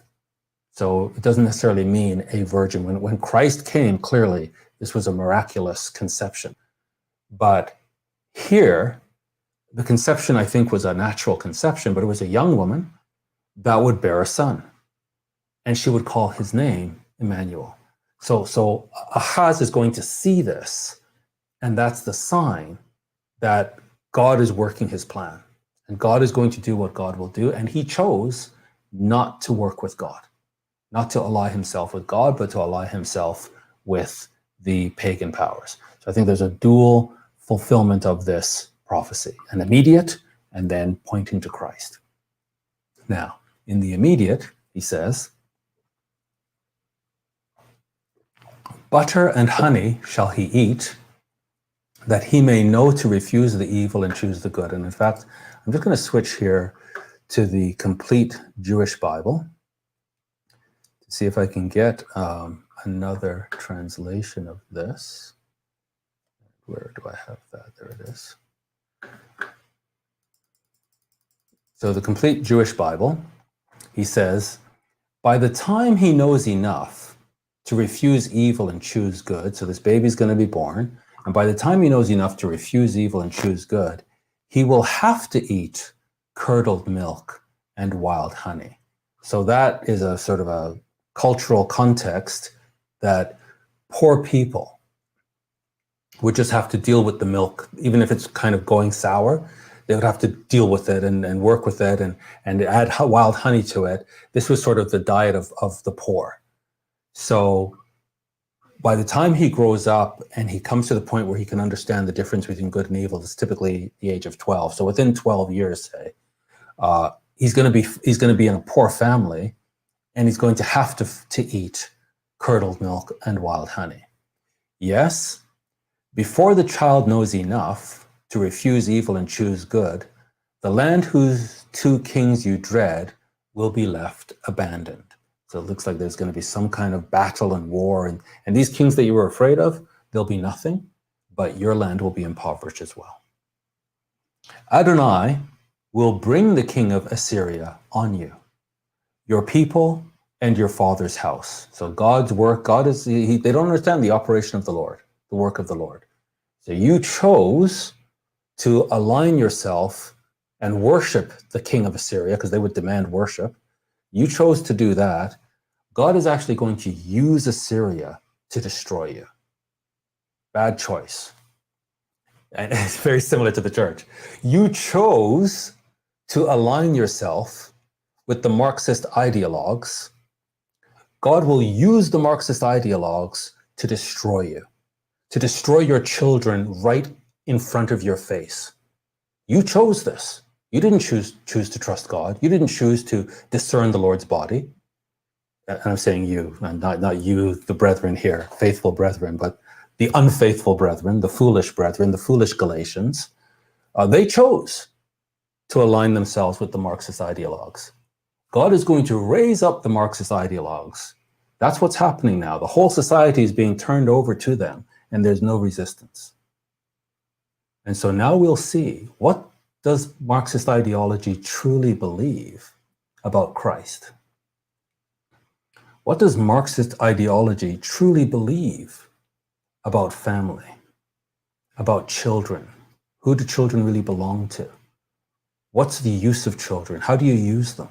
So it doesn't necessarily mean a virgin. When Christ came, clearly, this was a miraculous conception. But here, the conception, I think, was a natural conception, but it was a young woman that would bear a son. And she would call his name Emmanuel. So Ahaz is going to see this, and that's the sign that God is working his plan. And God is going to do what God will do. And he chose not to work with God, not to ally himself with God, but to ally himself with the pagan powers. So I think there's a dual fulfillment of this prophecy, an immediate and then pointing to Christ. Now, in the immediate, he says, butter and honey shall he eat, that he may know to refuse the evil and choose the good. And in fact, I'm just going to switch here to the complete Jewish Bible to see if I can get another translation of this. Where do I have that? There it is. So the complete Jewish Bible, he says, by the time he knows enough to refuse evil and choose good, so this baby's going to be born, and by the time he knows enough to refuse evil and choose good, he will have to eat curdled milk and wild honey. So that is a sort of a cultural context that poor people would just have to deal with the milk, even if it's kind of going sour. They would have to deal with it and work with it and add wild honey to it. This was sort of the diet of the poor. So by the time he grows up and he comes to the point where he can understand the difference between good and evil, it's typically the age of 12. So within 12 years, say, he's going to be in a poor family, and he's going to have to eat curdled milk and wild honey. Yes, before the child knows enough to refuse evil and choose good, the land whose two kings you dread will be left abandoned. So it looks like there's going to be some kind of battle and war, and these kings that you were afraid of, there'll be nothing, but your land will be impoverished as well. Adonai will bring the king of Assyria on you, your people and your father's house. So God's work, they don't understand the operation of the Lord, the work of the Lord. So you chose to align yourself and worship the king of Assyria, because they would demand worship. You chose to do that. God is actually going to use Assyria to destroy you. Bad choice. And it's very similar to the church. You chose to align yourself with the Marxist ideologues. God will use the Marxist ideologues to destroy you, to destroy your children right in front of your face. You chose this. You didn't choose to trust God. You didn't choose to discern the Lord's body. And I'm saying you, not you, the brethren here, faithful brethren, but the unfaithful brethren, the foolish Galatians. They chose to align themselves with the Marxist ideologues. God is going to raise up the Marxist ideologues. That's what's happening now. The whole society is being turned over to them, and there's no resistance. And so now we'll see, what does Marxist ideology truly believe about Christ? What does Marxist ideology truly believe about family, about children? Who do children really belong to? What's the use of children? How do you use them?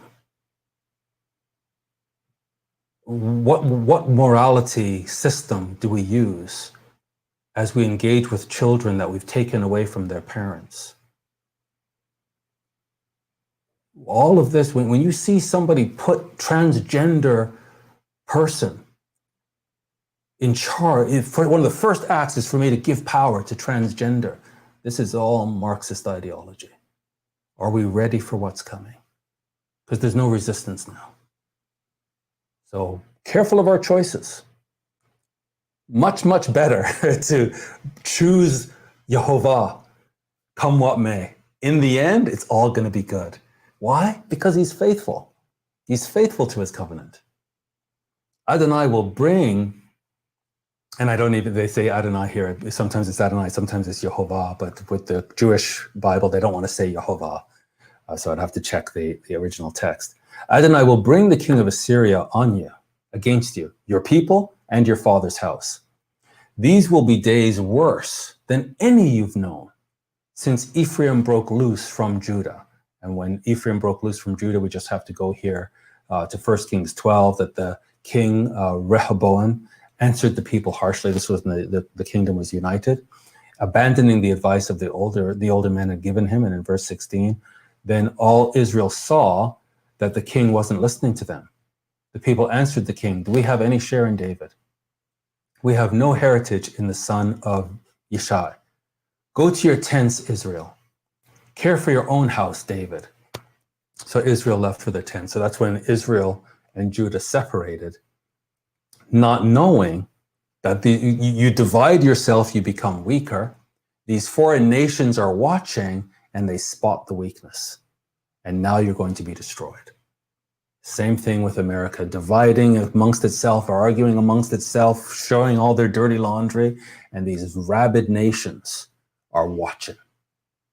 What morality system do we use as we engage with children that we've taken away from their parents? All of this, when you see somebody put transgender person in charge, one of the first acts is for me to give power to transgender. This is all Marxist ideology. Are we ready for what's coming? Because there's no resistance now. So careful of our choices. Much, much better to choose Jehovah, come what may. In the end, it's all going to be good. Why? Because he's faithful. He's faithful to his covenant. Adonai will bring, and they say Adonai here, sometimes it's Adonai, sometimes it's Jehovah, but with the Jewish Bible, they don't want to say Jehovah. So I'd have to check the original text. Adonai will bring the king of Assyria on you, against you, your people and your father's house. These will be days worse than any you've known since Ephraim broke loose from Judah. And when Ephraim broke loose from Judah, we just have to go here to 1 Kings 12, that the king Rehoboam answered the people harshly. This was when the kingdom was united, abandoning the advice of the older men had given him. And in verse 16, then all Israel saw that the king wasn't listening to them. The people answered the king, do we have any share in David? We have no heritage in the son of Yishai. Go to your tents, Israel. Care for your own house, David. So Israel left for their tents. So that's when Israel and Judah separated, not knowing that you divide yourself, you become weaker. These foreign nations are watching and they spot the weakness. And now you're going to be destroyed. Same thing with America, dividing amongst itself, arguing amongst itself, showing all their dirty laundry, and these rabid nations are watching.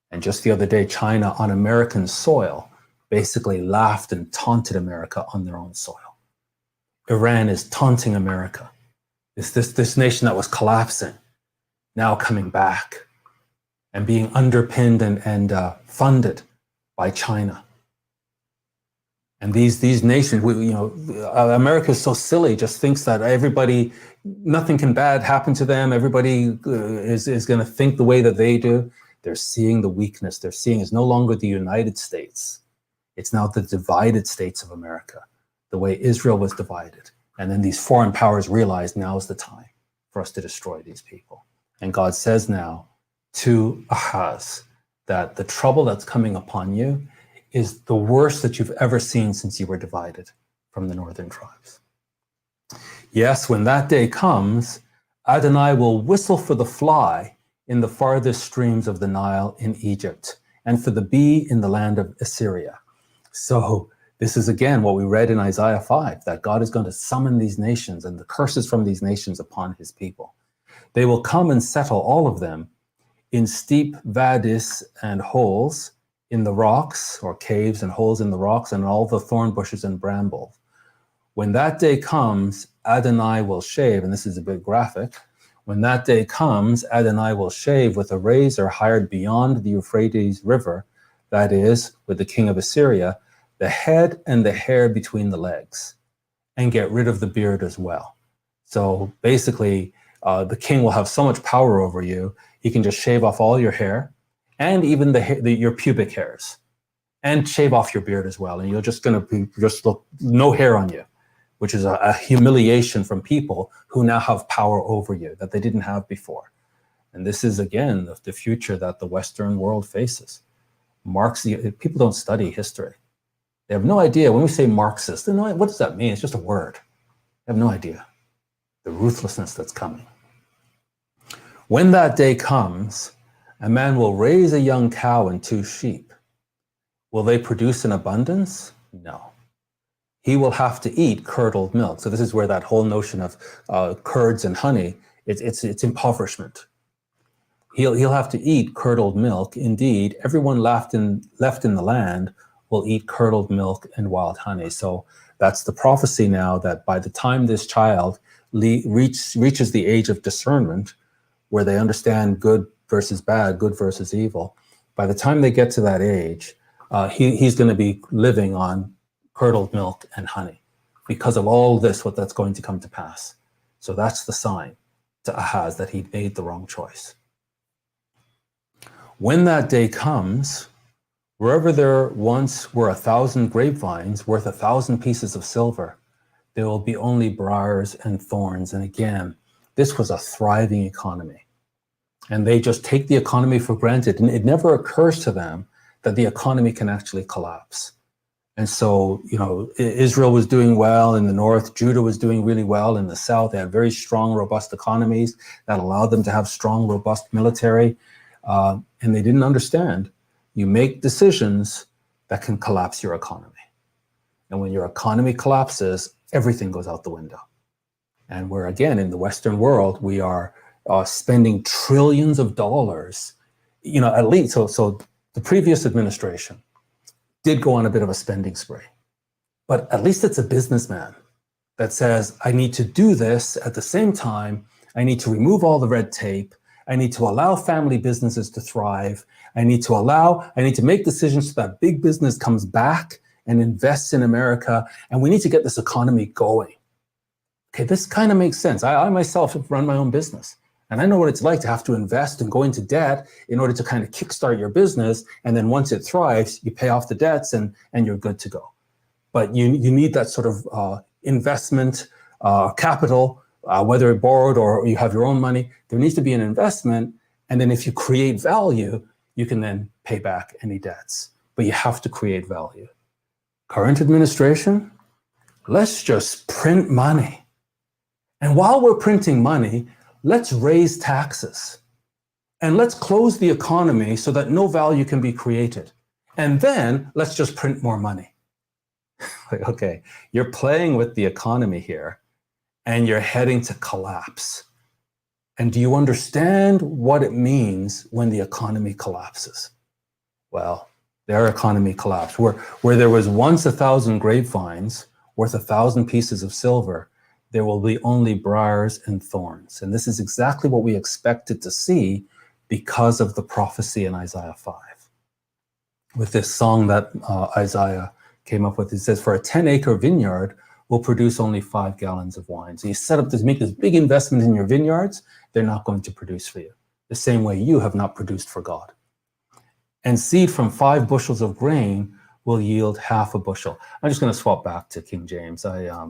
And just the other day, China on American soil basically laughed and taunted America on their own soil. Iran is taunting America. It's this nation that was collapsing, now coming back and being underpinned and funded by China. And these nations, America is so silly, just thinks that nothing can bad happen to them. Everybody is going to think the way that they do. They're seeing the weakness. They're seeing it's no longer the United States. It's now the divided states of America, the way Israel was divided. And then these foreign powers realize now is the time for us to destroy these people. And God says now to Ahaz that the trouble that's coming upon you is the worst that you've ever seen since you were divided from the northern tribes. Yes, when that day comes, Adonai will whistle for the fly in the farthest streams of the Nile in Egypt, and for the bee in the land of Assyria. So this is again what we read in Isaiah 5, that God is going to summon these nations and the curses from these nations upon his people. They will come and settle, all of them, in steep vadis and holes in the rocks, or caves and holes in the rocks, and all the thorn bushes and brambles. When that day comes, Adonai will shave, and this is a bit graphic. When that day comes, Adonai will shave with a razor hired beyond the Euphrates River, that is, with the king of Assyria, the head and the hair between the legs, and get rid of the beard as well. So basically, the king will have so much power over you, he can just shave off all your hair and even your pubic hairs, and shave off your beard as well. And you're just going to just look no hair on you, which is a humiliation from people who now have power over you that they didn't have before. And this is, again, the future that the Western world faces. People don't study history. They have no idea. When we say Marxist, they know, what does that mean? It's just a word. They have no idea the ruthlessness that's coming. When that day comes, a man will raise a young cow and 2 sheep. Will they produce in abundance? No. He will have to eat curdled milk. So this is where that whole notion of curds and honey, it's impoverishment. He'll have to eat curdled milk. Indeed, everyone left in the land will eat curdled milk and wild honey. So that's the prophecy now, that by the time this child reaches the age of discernment, where they understand good versus bad, good versus evil, by the time they get to that age, he's going to be living on curdled milk and honey because of all this, what that's going to come to pass. So that's the sign to Ahaz that he made the wrong choice. When that day comes, wherever there once were 1,000 grapevines worth 1,000 pieces of silver, there will be only briars and thorns. And again, this was a thriving economy. And they just take the economy for granted. And it never occurs to them that the economy can actually collapse. And so, Israel was doing well in the north, Judah was doing really well in the south. They had very strong, robust economies that allowed them to have strong, robust military. And they didn't understand. You make decisions that can collapse your economy. And when your economy collapses, everything goes out the window. And we're, again, in the Western world, we are spending trillions of dollars, at least. So the previous administration did go on a bit of a spending spree, but at least it's a businessman that says, I need to do this at the same time. I need to remove all the red tape. I need to allow family businesses to thrive. I need to make decisions so that big business comes back and invests in America. And we need to get this economy going. Okay, this kind of makes sense. I myself have run my own business. And I know what it's like to have to invest and go into debt in order to kind of kickstart your business. And then once it thrives, you pay off the debts and you're good to go. But you need that sort of investment capital, whether borrowed or you have your own money. There needs to be an investment. And then if you create value, you can then pay back any debts. But you have to create value. Current administration, let's just print money. And while we're printing money, let's raise taxes and let's close the economy so that no value can be created. And then let's just print more money. Okay, you're playing with the economy here and you're heading to collapse. And do you understand what it means when the economy collapses? Well, their economy collapsed. Where there was once 1,000 grapevines worth 1,000 pieces of silver, there will be only briars and thorns. And this is exactly what we expected to see because of the prophecy in Isaiah 5. With this song that Isaiah came up with, it says, for a 10-acre vineyard will produce only 5 gallons of wine. So you set up to make this big investment in your vineyards, they're not going to produce for you. The same way you have not produced for God. And seed from 5 bushels of grain will yield half a bushel. I'm just going to swap back to King James. The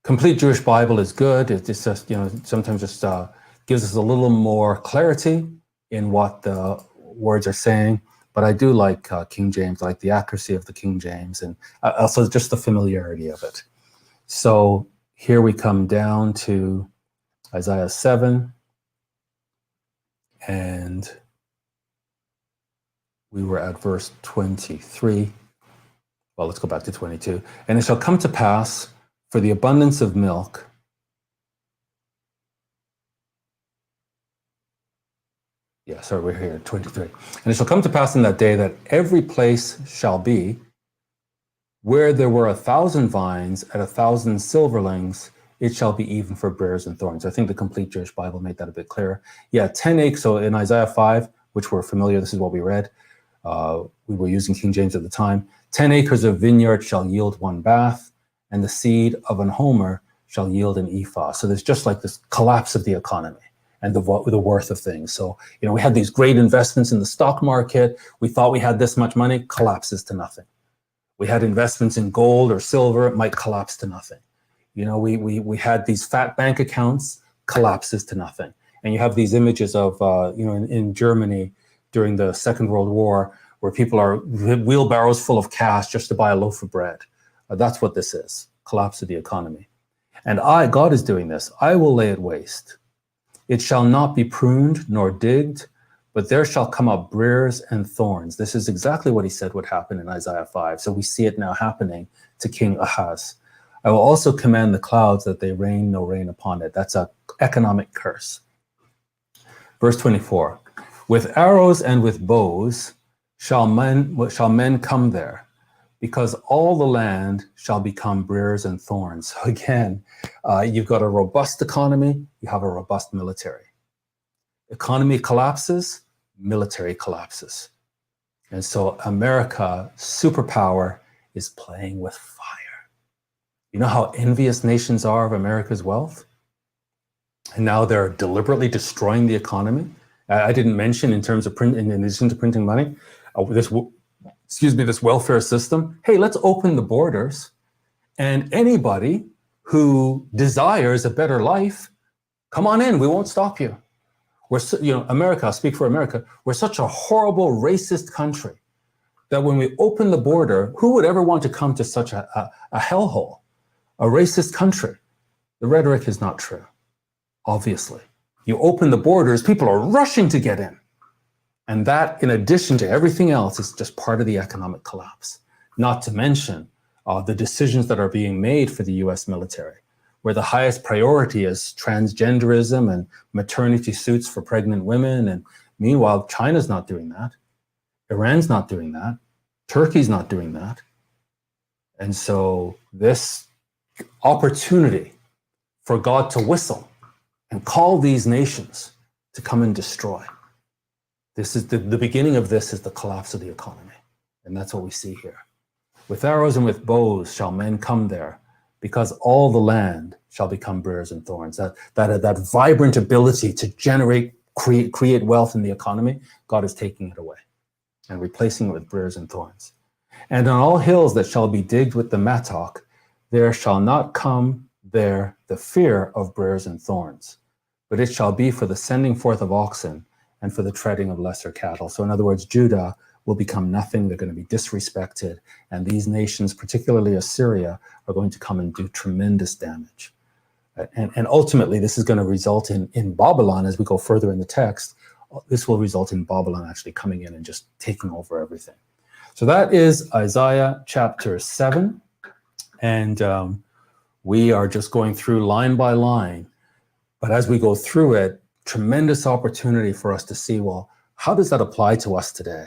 Complete Jewish Bible is good. It's just, sometimes just gives us a little more clarity in what the words are saying. But I do like King James, I like the accuracy of the King James, and also just the familiarity of it. So here we come down to Isaiah 7, and we were at verse 23. Well, let's go back to 22. And it shall come to pass for the abundance of milk. Yeah, sorry, we're here, 23. And it shall come to pass in that day that every place shall be where there were 1,000 vines at 1,000 silverlings, it shall be even for briars and thorns. I think the Complete Jewish Bible made that a bit clearer. Yeah, 10 acres. So in Isaiah 5, which we're familiar, this is what we read. We were using King James at the time. 10 acres of vineyard shall yield one bath, and the seed of an homer shall yield an ephah. So there's just like this collapse of the economy and the worth of things. So, we had these great investments in the stock market. We thought we had this much money, collapses to nothing. We had investments in gold or silver, it might collapse to nothing. We had these fat bank accounts, collapses to nothing. And you have these images of, in Germany during the Second World War, where people are wheelbarrows full of cash just to buy a loaf of bread. That's what this is, collapse of the economy. And God is doing this. I will lay it waste. It shall not be pruned nor digged, but there shall come up briars and thorns. This is exactly what he said would happen in Isaiah 5. So we see it now happening to King Ahaz. I will also command the clouds that they rain no rain upon it. That's an economic curse. Verse 24, with arrows and with bows shall men come there, because all the land shall become briars and thorns. So again, you've got a robust economy, you have a robust military. Economy collapses, military collapses. And so America, superpower, is playing with fire. You know how envious nations are of America's wealth? And now they're deliberately destroying the economy. I didn't mention in terms of in addition to printing money, this welfare system. Hey, let's open the borders, and anybody who desires a better life, come on in. We won't stop you. America, I'll speak for America. We're such a horrible, racist country that when we open the border, who would ever want to come to such a hellhole, a racist country? The rhetoric is not true. Obviously, you open the borders, people are rushing to get in. And that, in addition to everything else, is just part of the economic collapse. Not to mention the decisions that are being made for the US military, where the highest priority is transgenderism and maternity suits for pregnant women. And meanwhile, China's not doing that. Iran's not doing that. Turkey's not doing that. And so this opportunity for God to whistle and call these nations to come and destroy. This is the beginning of this is the collapse of the economy. And that's what we see here. With arrows and with bows shall men come there, because all the land shall become briars and thorns. That vibrant ability to create wealth in the economy, God is taking it away and replacing it with briars and thorns. And on all hills that shall be digged with the mattock, there shall not come there the fear of briars and thorns, but it shall be for the sending forth of oxen and for the treading of lesser cattle. So in other words, Judah will become nothing. They're going to be disrespected. And these nations, particularly Assyria, are going to come and do tremendous damage. And ultimately, this is going to result in Babylon, as we go further in the text, this will result in Babylon actually coming in and just taking over everything. So that is Isaiah chapter 7. And we are just going through line by line. But as we go through it, tremendous opportunity for us to see, well, how does that apply to us today?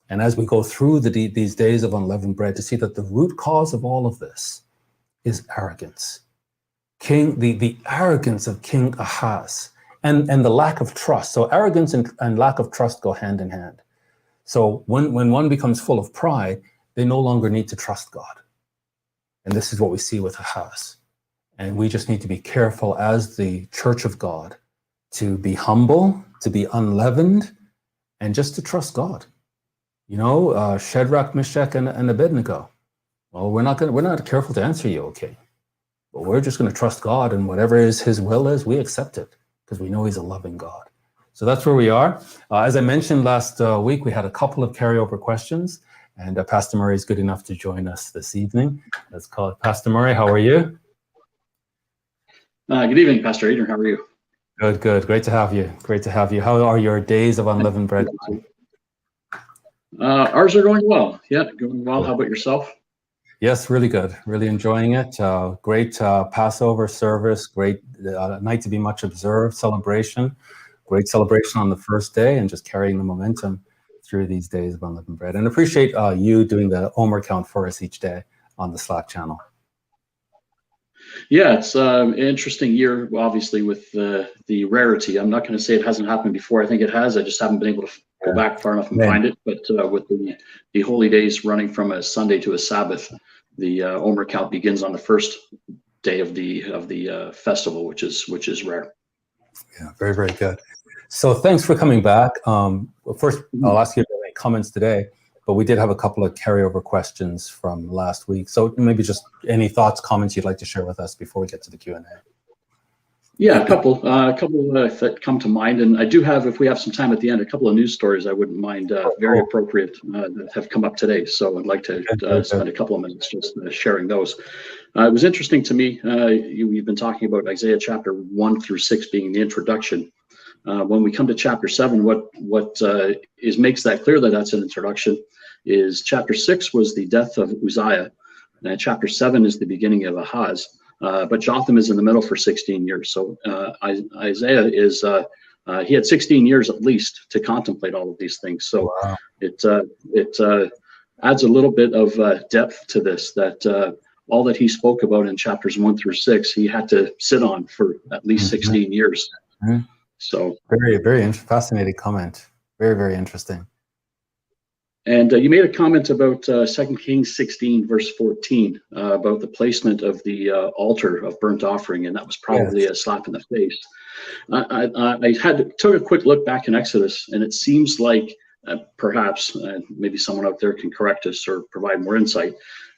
And as we go through these days of unleavened bread, to see that the root cause of all of this is arrogance. The arrogance of King Ahaz and the lack of trust. So arrogance and lack of trust go hand in hand. So when one becomes full of pride, they no longer need to trust God. And this is what we see with Ahaz. And we just need to be careful as the church of God to be humble, to be unleavened, and just to trust God. Shadrach, Meshach, and Abednego. Well, we're not careful to answer you, okay? But we're just going to trust God, and whatever his will is, we accept it because we know he's a loving God. So that's where we are. As I mentioned last week, we had a couple of carryover questions, and Pastor Murray is good enough to join us this evening. Let's call it Pastor Murray. How are you? Good evening, Pastor Adrian. How are you? Good. Great to have you. How are your days of unleavened bread? Ours are going well. Yeah, going well. How about yourself? Yes, really good. Really enjoying it. Great Passover service. Great night to be much observed. Celebration. Great celebration on the first day, and just carrying the momentum through these days of unleavened bread. And appreciate you doing the Omer count for us each day on the Slack channel. Yeah, it's an interesting year, obviously, with the rarity. I'm not going to say it hasn't happened before. I think it has. I just haven't been able to go Yeah. back far enough and Amen. find it. But with the holy days running from a Sunday to a Sabbath, the Omer count begins on the first day of the festival, which is rare. Yeah, very, very good. So thanks for coming back. First, I'll ask you if you have any comments today, but we did have a couple of carryover questions from last week. So maybe just any thoughts, comments you'd like to share with us before we get to the Q&A. Yeah, a couple that come to mind, and I do have, if we have some time at the end, a couple of news stories I wouldn't mind, very appropriate, that have come up today. So I'd like to spend a couple of minutes just sharing those. It was interesting to me. You've been talking about Isaiah chapter 1 through 6 being the introduction. When we come to chapter 7, what makes that clear that that's an introduction is chapter 6 was the death of Uzziah, and chapter 7 is the beginning of Ahaz. But Jotham is in the middle for 16 years. So Isaiah is, he had 16 years at least to contemplate all of these things. So Wow. it adds a little bit of depth to this, that all that he spoke about in chapters 1 through 6, he had to sit on for at least 16 years. So very, very fascinating comment. Very, very interesting. And you made a comment about 2 Kings 16, verse 14, about the placement of the altar of burnt offering, and that was probably a slap in the face. I took a quick look back in Exodus, and it seems like perhaps maybe someone out there can correct us or provide more insight,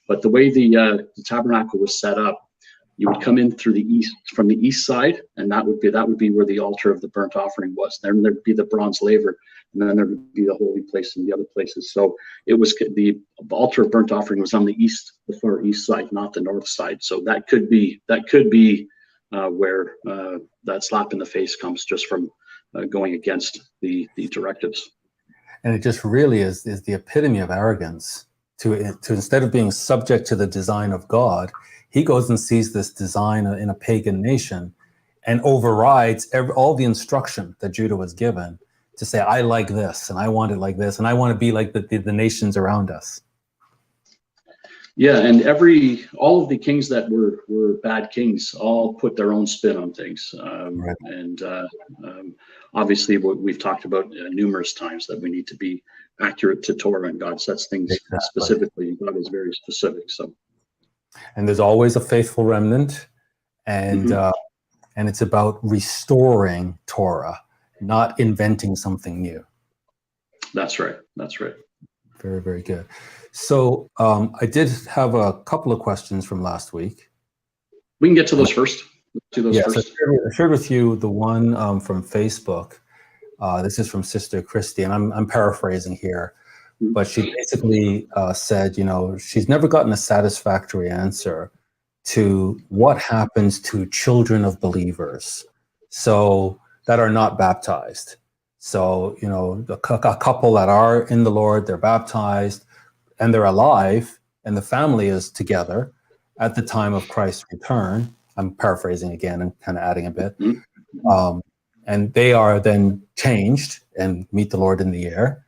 but the way the tabernacle was set up, you would come in through the east, from the east side, and that would be where the altar of the burnt offering was. Then there'd be the bronze laver, and then there would be the holy place and the other places. So it was, the altar of burnt offering was on the east, the far east side, not the north side. So that could be where that slap in the face comes, just from going against the directives. And it just really is the epitome of arrogance. To instead of being subject to the design of God, he goes and sees this design in a pagan nation and overrides all the instruction that Judah was given to say, I like this, and I want it like this, and I want to be like the nations around us. Yeah, and all of the kings that were bad kings all put their own spin on things. Right. And obviously what we've talked about numerous times, that we need to be accurate to Torah, and God sets things specifically, and God is very specific. So, and there's always a faithful remnant, and and it's about restoring Torah, not inventing something new. That's right. That's right. Very, very good. So I did have a couple of questions from last week. We can get to those first. Yes, I shared with you the one from Facebook. This is from Sister Christy, and I'm paraphrasing here, but she basically said, she's never gotten a satisfactory answer to what happens to children of believers, so that are not baptized. So, a couple that are in the Lord, they're baptized, and they're alive, and the family is together at the time of Christ's return. I'm paraphrasing again and kind of adding a bit. And they are then changed and meet the Lord in the air.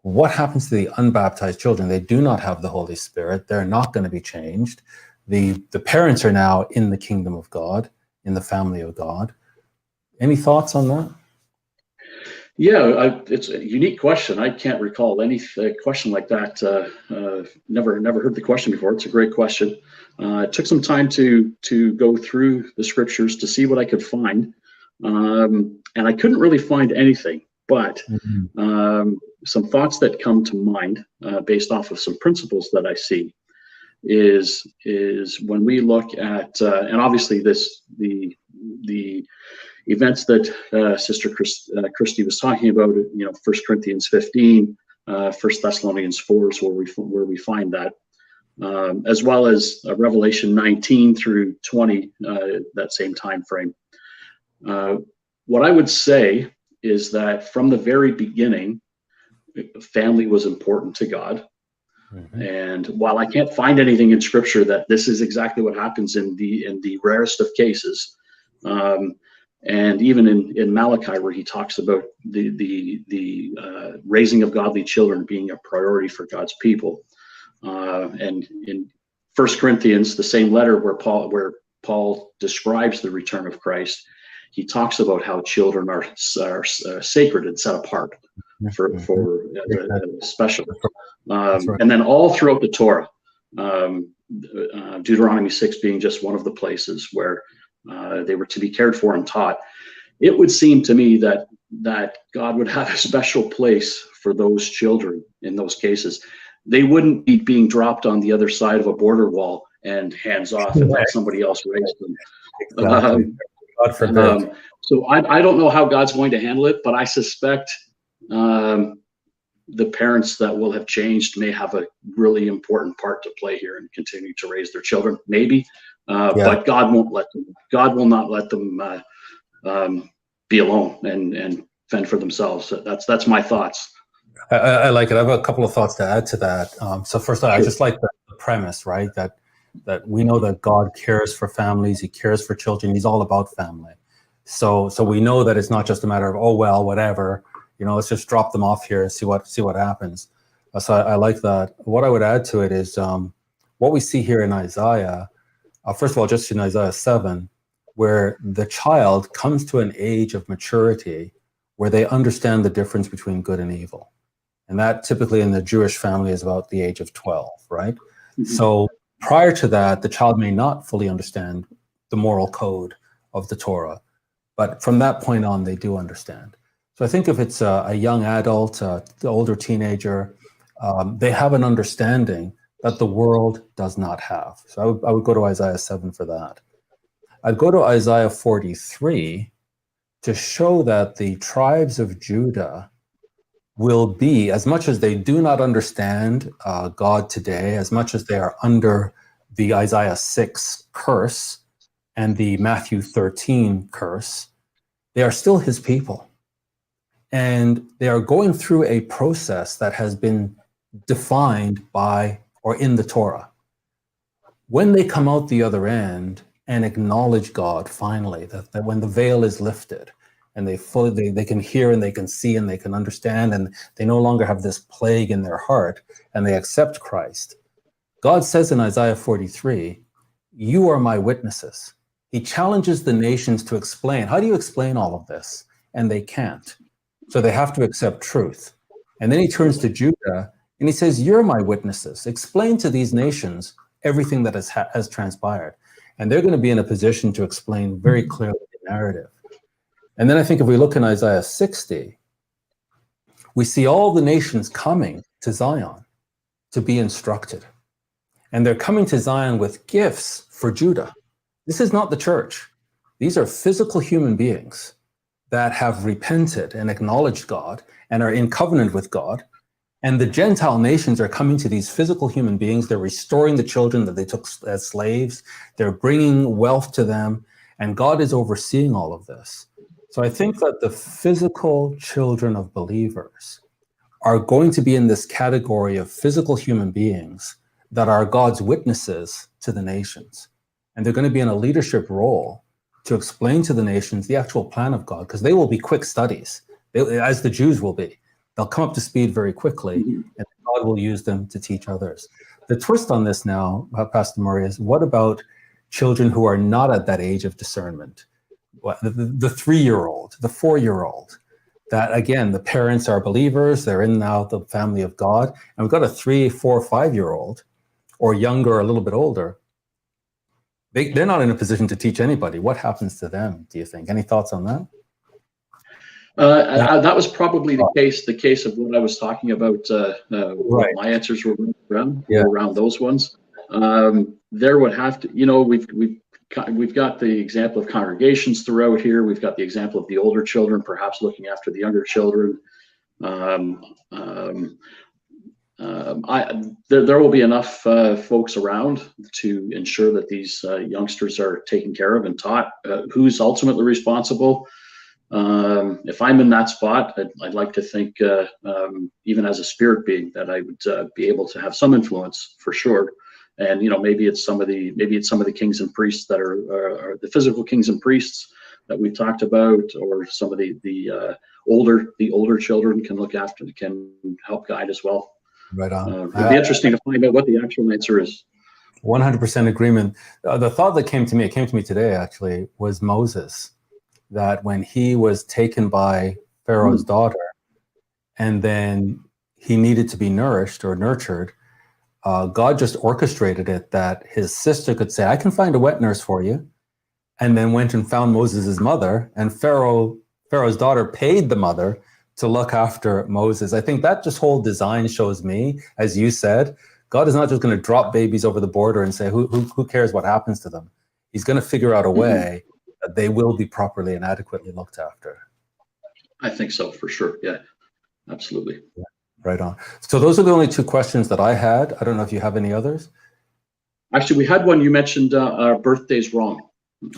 What happens to the unbaptized children? They do not have the Holy Spirit. They're not going to be changed. The parents are now in the kingdom of God, in the family of God. Any thoughts on that? Yeah, it's a unique question. I can't recall any question like that. Never heard the question before. It's a great question. It took some time to go through the scriptures to see what I could find, and I couldn't really find anything. But some thoughts that come to mind based off of some principles that I see is when we look at, and obviously the events that Sister Christy was talking about, 1 Corinthians 15, 1 Thessalonians 4 is where we find that, as well as Revelation 19 through 20, that same time frame. What I would say is that from the very beginning, family was important to God. And while I can't find anything in Scripture that this is exactly what happens in the rarest of cases, and even in Malachi, where he talks about the raising of godly children being a priority for God's people, and in 1 Corinthians, the same letter where Paul describes the return of Christ, he talks about how children are sacred and set apart for special. And then all throughout the Torah, Deuteronomy 6 being just one of the places where they were to be cared for and taught. It would seem to me that God would have a special place for those children in those cases. They wouldn't be being dropped on the other side of a border wall and hands off and let somebody else raise them. Exactly. God forbid. So I don't know how God's going to handle it, but I suspect the parents that will have changed may have a really important part to play here and continue to raise their children, maybe. But God won't let them. God will not let them be alone and fend for themselves. That's my thoughts. I like it. I have a couple of thoughts to add to that. So first, I just like the premise, right? That we know that God cares for families. He cares for children. He's all about family. So we know that it's not just a matter of, oh, well, whatever, let's just drop them off here and see what happens. So I like that. What I would add to it is what we see here in Isaiah. First of all, just in Isaiah 7, where the child comes to an age of maturity where they understand the difference between good and evil. And that typically in the Jewish family is about the age of 12, right? Mm-hmm. So prior to that, the child may not fully understand the moral code of the Torah, but from that point on, they do understand. So I think if it's a young adult, the older teenager, they have an understanding that the world does not have. So I would go to Isaiah 7 for that. I'd go to Isaiah 43 to show that the tribes of Judah will be, as much as they do not understand God today, as much as they are under the Isaiah 6 curse and the Matthew 13 curse, they are still his people. And they are going through a process that has been defined by or in the Torah. When they come out the other end and acknowledge God finally, that when the veil is lifted and they can hear and they can see and they can understand and they no longer have this plague in their heart and they accept Christ, God says in Isaiah 43, you are my witnesses. He challenges the nations to explain. How do you explain all of this? And they can't. So they have to accept truth. And then he turns to Judah and he says, you're my witnesses. Explain to these nations everything that has transpired. And they're going to be in a position to explain very clearly the narrative. And then I think if we look in Isaiah 60, we see all the nations coming to Zion to be instructed. And they're coming to Zion with gifts for Judah. This is not the church. These are physical human beings that have repented and acknowledged God and are in covenant with God. And the Gentile nations are coming to these physical human beings. They're restoring the children that they took as slaves. They're bringing wealth to them. And God is overseeing all of this. So I think that the physical children of believers are going to be in this category of physical human beings that are God's witnesses to the nations. And they're going to be in a leadership role to explain to the nations the actual plan of God, because they will be quick studies, as the Jews will be. They'll come up to speed very quickly, and God will use them to teach others. The twist on this now, Pastor Murray, is what about children who are not at that age of discernment? The 3-year-old, the 4-year-old, that again, the parents are believers, they're in now the family of God, and we've got a 3, 4, 5-year-old, or younger, or a little bit older. They're not in a position to teach anybody. What happens to them, do you think? Any thoughts on that? That was probably the case of what I was talking about. Right. My answers were around those ones. There would have to, we've got the example of congregations throughout here. We've got the example of the older children, perhaps looking after the younger children. There will be enough folks around to ensure that these youngsters are taken care of and taught. Who's ultimately responsible? If I'm in that spot, I'd like to think, even as a spirit being, that I would be able to have some influence for sure. And maybe it's some of the kings and priests that are the physical kings and priests that we've talked about, or some of the older children can help guide as well. Right on. It'd be interesting to find out what the actual answer is. 100% agreement. The thought that came to me, it came to me today actually, was Moses, that when he was taken by Pharaoh's daughter and then he needed to be nourished or nurtured, God just orchestrated it that his sister could say, I can find a wet nurse for you. And then went and found Moses' mother, and Pharaoh's daughter paid the mother to look after Moses. I think that just whole design shows me, as you said, God is not just going to drop babies over the border and say, who cares what happens to them? He's going to figure out a way that they will be properly and adequately looked after. I think so, for sure. Yeah, absolutely. Yeah, right on. So those are the only two questions that I had. I don't know if you have any others. Actually, we had one. You mentioned our birthday's wrong.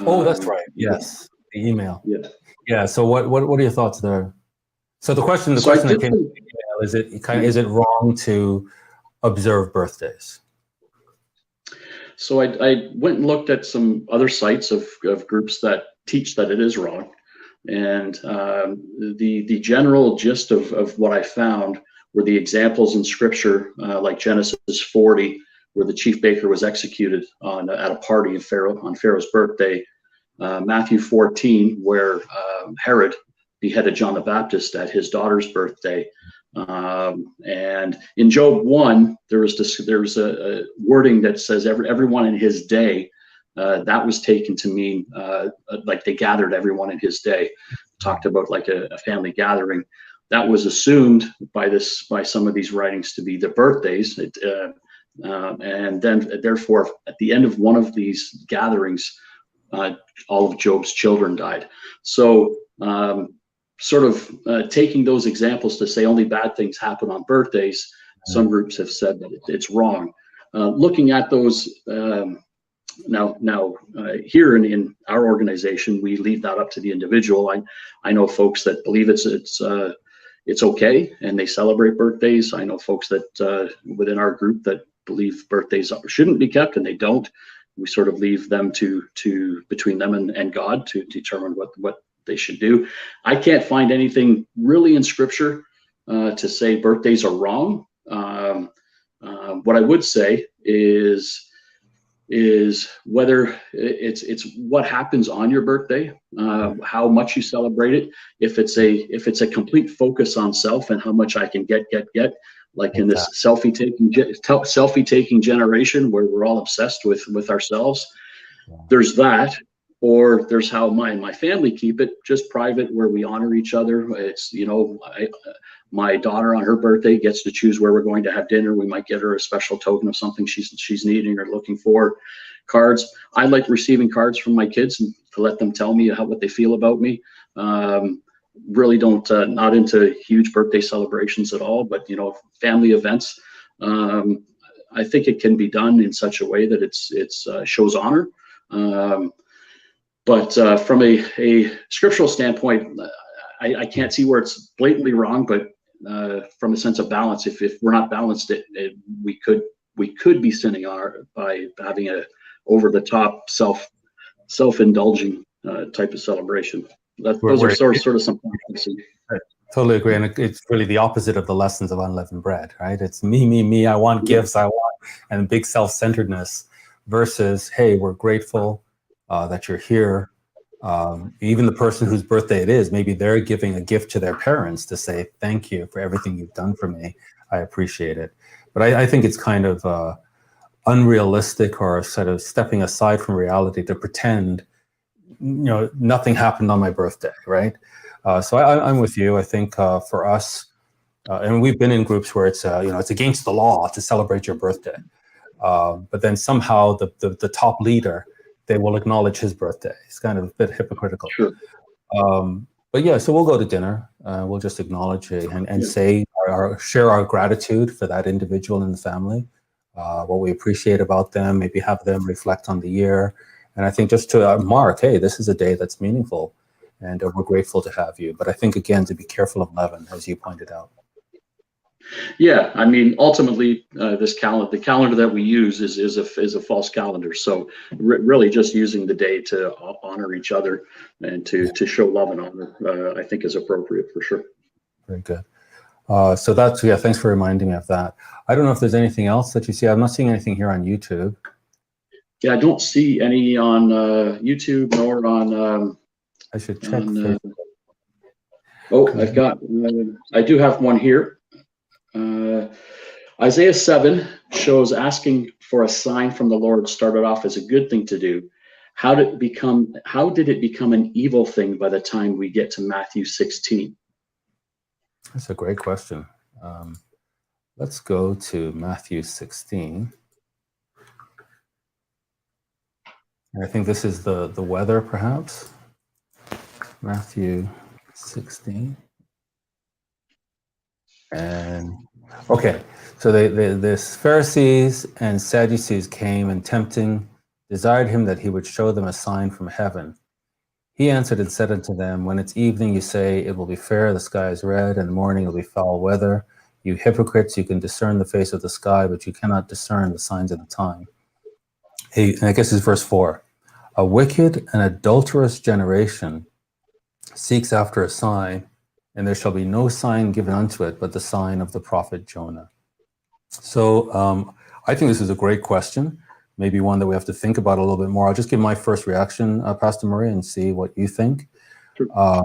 Oh, that's right. Yes, the email. Yeah. Yeah. So what are your thoughts there? So the question that came to the email is it wrong to observe birthdays? So I went and looked at some other sites of groups that teach that it is wrong, and the general gist of what I found were the examples in Scripture, like Genesis 40. Where the chief baker was executed at a party on Pharaoh's birthday, Matthew 14, where Herod beheaded John the Baptist at his daughter's birthday, and in Job 1, there was a wording that says everyone in his day. That was taken to mean like they gathered everyone in his day. Talked about like a family gathering. That was assumed by some of these writings to be the birthdays. And then, therefore, at the end of one of these gatherings, all of Job's children died. So, sort of taking those examples to say only bad things happen on birthdays, some groups have said that it's wrong. Looking at those now, here in our organization, we leave that up to the individual. I know folks that believe it's okay and they celebrate birthdays. I know folks that within our group that believe birthdays shouldn't be kept, and they don't. We sort of leave them to between them and God to determine what they should do. I can't find anything really in Scripture to say birthdays are wrong. What I would say is whether it's what happens on your birthday, how much you celebrate it. If it's a complete focus on self and how much I can get, like in this selfie taking generation where we're all obsessed with ourselves. There's that, or there's how my family keep it just private, where we honor each other. It's, my daughter on her birthday gets to choose where we're going to have dinner. We might get her a special token of something she's needing or looking for. Cards. I like receiving cards from my kids and to let them tell me what they feel about me. Really don't not into huge birthday celebrations at all, but family events. I think it can be done in such a way that it's shows honor. But from a scriptural standpoint, I can't see where it's blatantly wrong. But from a sense of balance, if we're not balanced, we could be sinning by having a over the top self-indulging type of celebration. Those are sort of some points I see. I totally agree, and it's really the opposite of the lessons of unleavened bread, right? It's me. I want gifts, and big self-centeredness versus, hey, we're grateful that you're here. Even the person whose birthday it is, maybe they're giving a gift to their parents to say thank you for everything you've done for me. I appreciate it. But I think it's kind of unrealistic or sort of stepping aside from reality to pretend nothing happened on my birthday, right? So I'm with you. I think for us, and we've been in groups where it's it's against the law to celebrate your birthday, but then somehow the top leader, they will acknowledge his birthday. It's kind of a bit hypocritical. Sure. But yeah, so we'll go to dinner. We'll just acknowledge it and say share our gratitude for that individual in the family, what we appreciate about them. Maybe have them reflect on the year. And I think just to mark, hey, this is a day that's meaningful, and we're grateful to have you. But I think, again, to be careful of leaven, as you pointed out. Yeah, I mean, ultimately, the calendar that we use is a false calendar. So really just using the day to honor each other and to show love and honor, I think is appropriate for sure. Very good. So thanks for reminding me of that. I don't know if there's anything else that you see. I'm not seeing anything here on YouTube. Yeah, I don't see any on YouTube nor on. I should check. I've got. I do have one here. Isaiah 7 shows asking for a sign from the Lord started off as a good thing to do. How did it become an evil thing by the time we get to Matthew 16? That's a great question. Let's go to Matthew 16. I think this is the weather, perhaps. Matthew 16. And okay, so the Pharisees and Sadducees came and desired him that he would show them a sign from heaven. He answered and said unto them, when it's evening, you say, it will be fair, the sky is red, and the morning will be foul weather. You hypocrites, you can discern the face of the sky, but you cannot discern the signs of the time. And I guess it's verse 4. A wicked and adulterous generation seeks after a sign, and there shall be no sign given unto it but the sign of the prophet Jonah. So I think this is a great question, maybe one that we have to think about a little bit more. I'll just give my first reaction, Pastor Murray, and see what you think. Sure.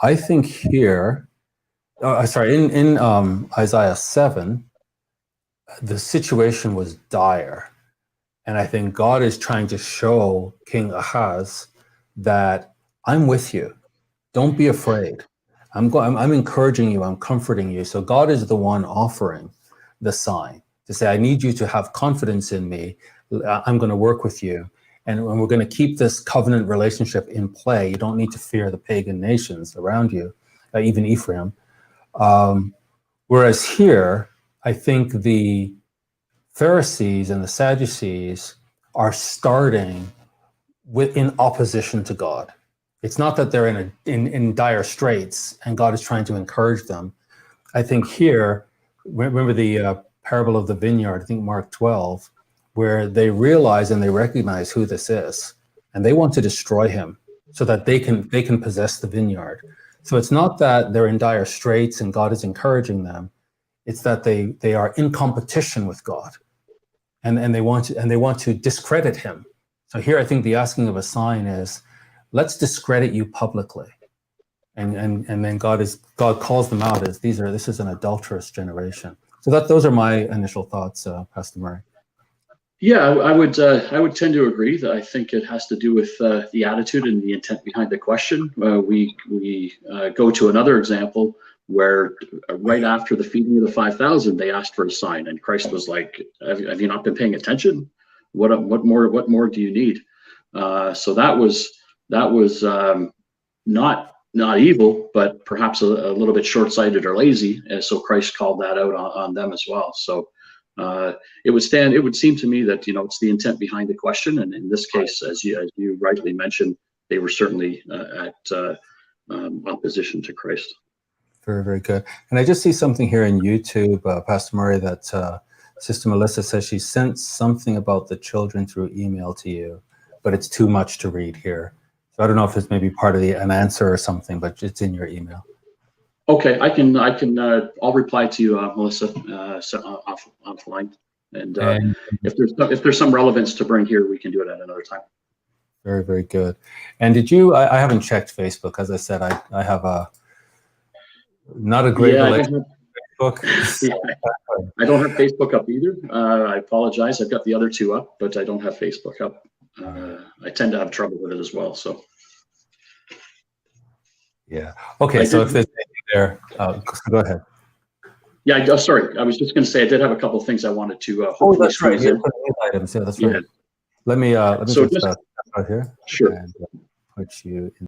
I think here, in Isaiah 7, the situation was dire. And I think God is trying to show King Ahaz that I'm with you. Don't be afraid. I'm encouraging you. I'm comforting you. So God is the one offering the sign to say, I need you to have confidence in me. I'm going to work with you. And we're going to keep this covenant relationship in play. You don't need to fear the pagan nations around you, even Ephraim. Whereas here, I think the Pharisees and the Sadducees are starting in opposition to God. It's not that they're in dire straits and God is trying to encourage them. I think here, remember the parable of the vineyard, I think Mark 12, where they realize and they recognize who this is, and they want to destroy him so that they can possess the vineyard. So it's not that they're in dire straits and God is encouraging them. It's that they are in competition with God, and they want to discredit him. So here, I think the asking of a sign is, let's discredit you publicly, and then God calls them out as this is an adulterous generation. So those are my initial thoughts, Pastor Murray. Yeah, I would tend to agree that I think it has to do with the attitude and the intent behind the question. We go to another example where right after the feeding of the 5,000, they asked for a sign, and Christ was like, "Have you not been paying attention? What more do you need?" So that was not evil, but perhaps a little bit short-sighted or lazy, and so Christ called that out on them as well. So it would seem to me that it's the intent behind the question, and in this case, as you rightly mentioned, they were certainly at opposition to Christ. Very, very good. And I just see something here in YouTube, Pastor Murray, that Sister Melissa says she sent something about the children through email to you, but it's too much to read here. So I don't know if it's maybe part of an answer or something, but it's in your email. Okay, I'll reply to you, Melissa, offline. And if there's some relevance to bring here, we can do it at another time. Very, very good. And did you? I haven't checked Facebook, as I said. I have not a great relationship with Facebook. Yeah, I don't have Facebook up either. I apologize. I've got the other two up, but I don't have Facebook up. I tend to have trouble with it as well. So. Yeah. Okay. So if there's anything there, go ahead. Yeah. Sorry. I was just going to say I did have a couple of things I wanted to. That's right. Items. Yeah, that's right. Yeah. Let me just out here. Sure. And put you in.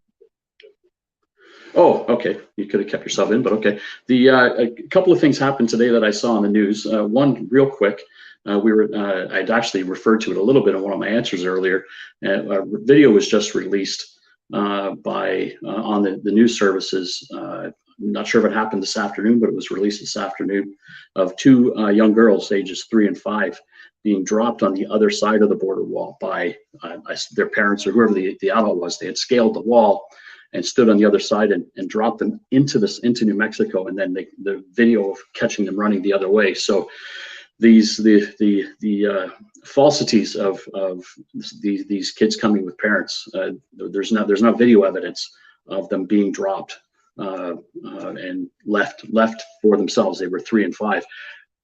Oh, okay. You could have kept yourself in, but okay. A couple of things happened today that I saw on the news. One, real quick. I'd actually referred to it a little bit in one of my answers earlier. A video was just released on the news services. I'm not sure if it happened this afternoon, but it was released this afternoon, of two young girls, ages 3 and 5, being dropped on the other side of the border wall by their parents or whoever the adult was. They had scaled the wall and stood on the other side and dropped them into New Mexico, and then the video of catching them running the other way. So the falsities of these kids coming with parents. There's not video evidence of them being dropped and left for themselves. They were 3 and 5.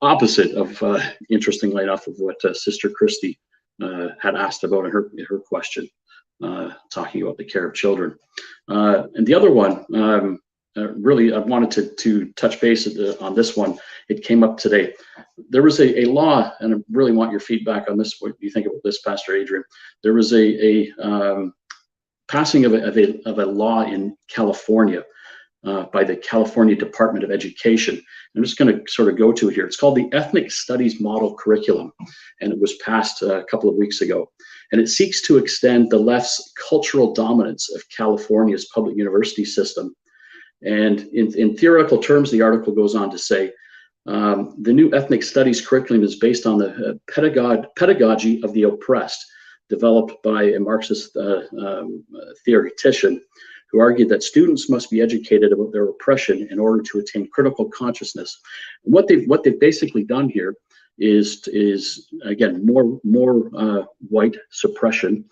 Opposite of, interestingly enough, of what Sister Christy had asked about in her question, talking about the care of children. And the other one, really, I wanted to touch base on this one. It came up today. There was a law, and I really want your feedback on this. What do you think about this, Pastor Adrian? There was a passing of a law in California by the California Department of Education. I'm just going to sort of go to it here. It's called the Ethnic Studies Model Curriculum, and it was passed a couple of weeks ago. And it seeks to extend the left's cultural dominance of California's public university system. And in theoretical terms, the article goes on to say, the new ethnic studies curriculum is based on the pedagogy of the oppressed, developed by a Marxist theoretician who argued that students must be educated about their oppression in order to attain critical consciousness. And what they've basically done here is again more white suppression,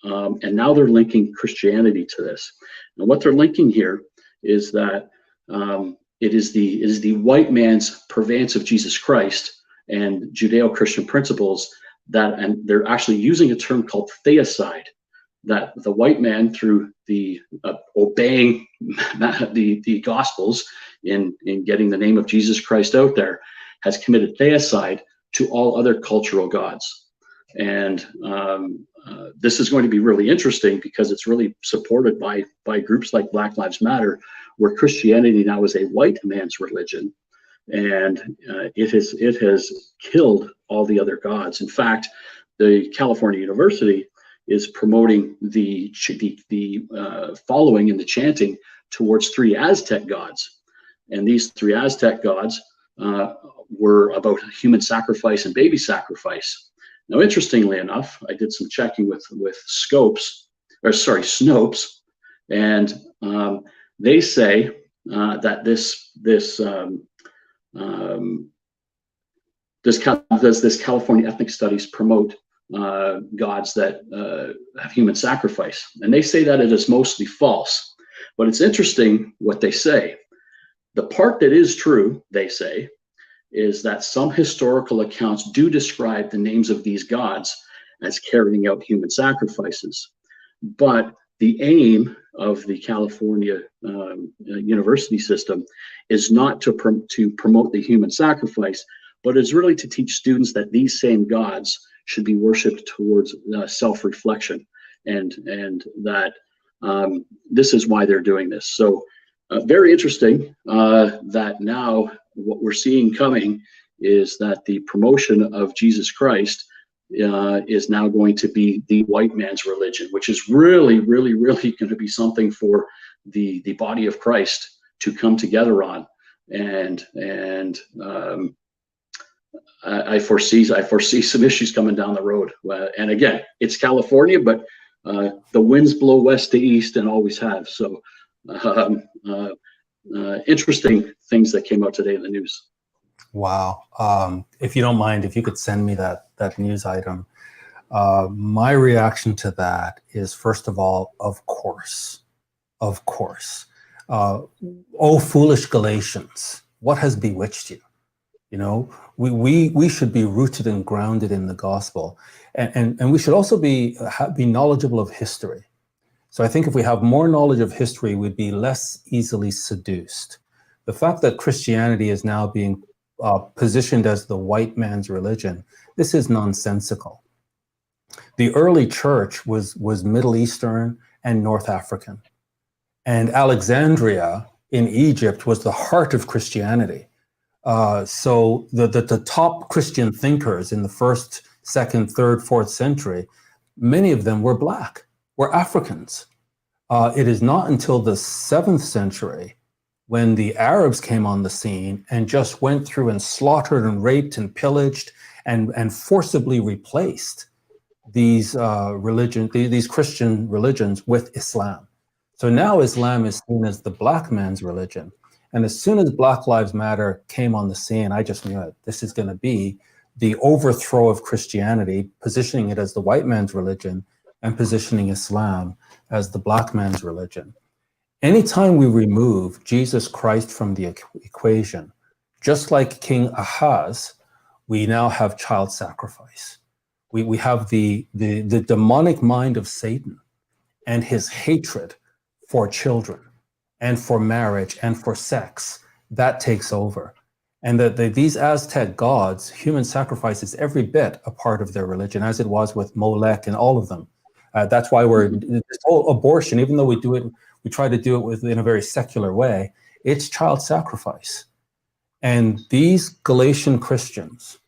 and now they're linking Christianity to this. And what they're linking here is that it is the white man's purveyance of Jesus Christ and Judeo-Christian principles that, and they're actually using a term called theocide, that the white man, through the obeying the Gospels in getting the name of Jesus Christ out there, has committed theocide to all other cultural gods. And this is going to be really interesting because it's really supported by groups like Black Lives Matter, where Christianity now is a white man's religion, and it has killed all the other gods. In fact, the California University is promoting the following and the chanting towards 3 Aztec gods, and these 3 Aztec gods were about human sacrifice and baby sacrifice. Now, interestingly enough, I did some checking with Snopes, and they say that this California ethnic studies promote gods that have human sacrifice, and they say that it is mostly false. But it's interesting what they say. The part that is true, they say, is that some historical accounts do describe the names of these gods as carrying out human sacrifices. But the aim of the California university system is not to promote the human sacrifice, but is really to teach students that these same gods should be worshipped towards self-reflection, and that this is why they're doing this. So very interesting that now what we're seeing coming is that the promotion of Jesus Christ is now going to be the white man's religion, which is really, really, really going to be something for the body of Christ to come together on. And I foresee some issues coming down the road. And again, it's California, but the winds blow west to east and always have. So interesting things that came out today in the news. Wow. If you don't mind, if you could send me that news item. My reaction to that is, first of all, of course. Oh, foolish Galatians, what has bewitched you? You know, we should be rooted and grounded in the gospel, and we should also be knowledgeable of history. So I think if we have more knowledge of history, we'd be less easily seduced. The fact that Christianity is now being positioned as the white man's religion, this is nonsensical. The early church was Middle Eastern and North African, and Alexandria in Egypt was the heart of Christianity. So the top Christian thinkers in the 1st, 2nd, 3rd, 4th century, many of them were Black, were Africans. It is not until the 7th century when the Arabs came on the scene and just went through and slaughtered and raped and pillaged and forcibly replaced these these Christian religions with Islam. So now Islam is seen as the Black man's religion. And as soon as Black Lives Matter came on the scene, I just knew it. This is going to be the overthrow of Christianity, positioning it as the white man's religion and positioning Islam as the black man's religion. Anytime we remove Jesus Christ from the equation, just like King Ahaz, we now have child sacrifice. We have the demonic mind of Satan and his hatred for children and for marriage and for sex. That takes over. And these Aztec gods, human sacrifice is every bit a part of their religion, as it was with Molech and all of them. That's why this whole abortion, even though we try to do it in a very secular way, it's child sacrifice. And these Galatian Christians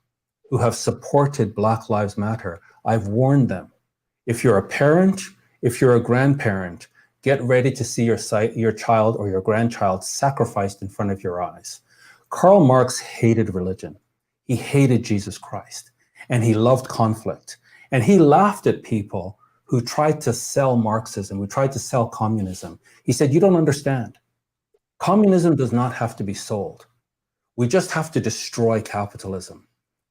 who have supported Black Lives Matter, I've warned them, if you're a parent, if you're a grandparent, get ready to see your child or your grandchild sacrificed in front of your eyes. Karl Marx hated religion. He hated Jesus Christ, and he loved conflict. And he laughed at people who tried to sell Marxism, who tried to sell communism. He said, you don't understand. Communism does not have to be sold. We just have to destroy capitalism.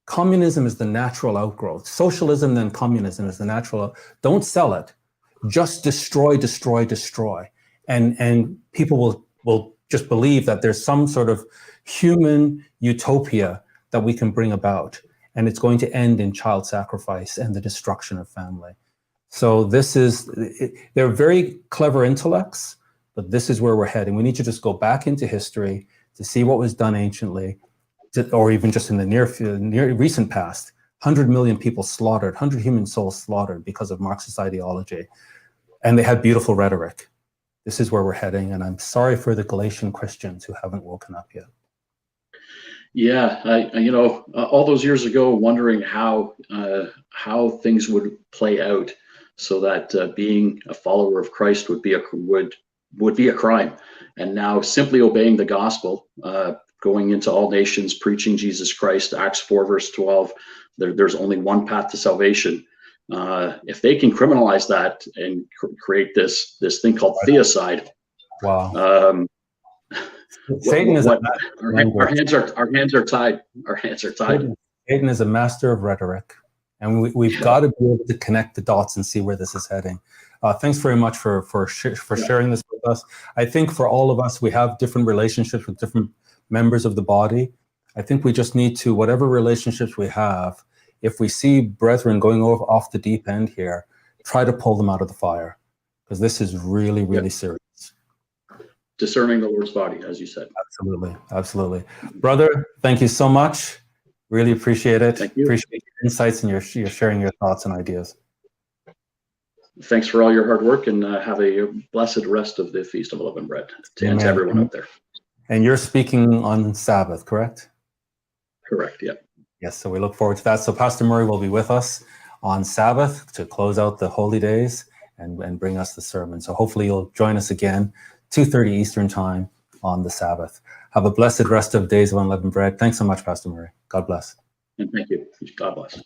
Communism is the natural outgrowth. Socialism, then communism is the natural. Don't sell it. Just destroy, destroy, destroy. And people will just believe that there's some sort of human utopia that we can bring about. And it's going to end in child sacrifice and the destruction of family. So they're very clever intellects, but this is where we're heading. We need to just go back into history to see what was done anciently, or even just in the near recent past. 100 million people slaughtered, 100 human souls slaughtered because of Marxist ideology. And they had beautiful rhetoric. This is where we're heading. And I'm sorry for the Galatian Christians who haven't woken up yet. Yeah, all those years ago, wondering how things would play out, so that being a follower of Christ would be a crime, and now simply obeying the gospel, going into all nations, preaching Jesus Christ, Acts 4 verse 12. There's only one path to salvation. If they can criminalize that and create this thing called theocide, wow. Satan is our hands are tied. Our hands are tied. Satan is a master of rhetoric, and we've got to be able to connect the dots and see where this is heading. Thanks very much for sharing this with us. I think for all of us, we have different relationships with different members of the body. I think we just need to, whatever relationships we have, if we see brethren going off the deep end here, try to pull them out of the fire, because this is really, really serious. Discerning the Lord's body, as you said. Absolutely, absolutely. Brother, thank you so much. Really appreciate it. Thank you. Appreciate your insights and your sharing your thoughts and ideas. Thanks for all your hard work, and have a blessed rest of the Feast of Unleavened Bread to everyone out there. And you're speaking on Sabbath, correct? Correct, yeah. Yes, so we look forward to that. So Pastor Murray will be with us on Sabbath to close out the holy days and bring us the sermon. So hopefully you'll join us again, 2:30 Eastern time on the Sabbath. Have a blessed rest of Days of Unleavened Bread. Thanks so much, Pastor Murray. God bless. And thank you. God bless.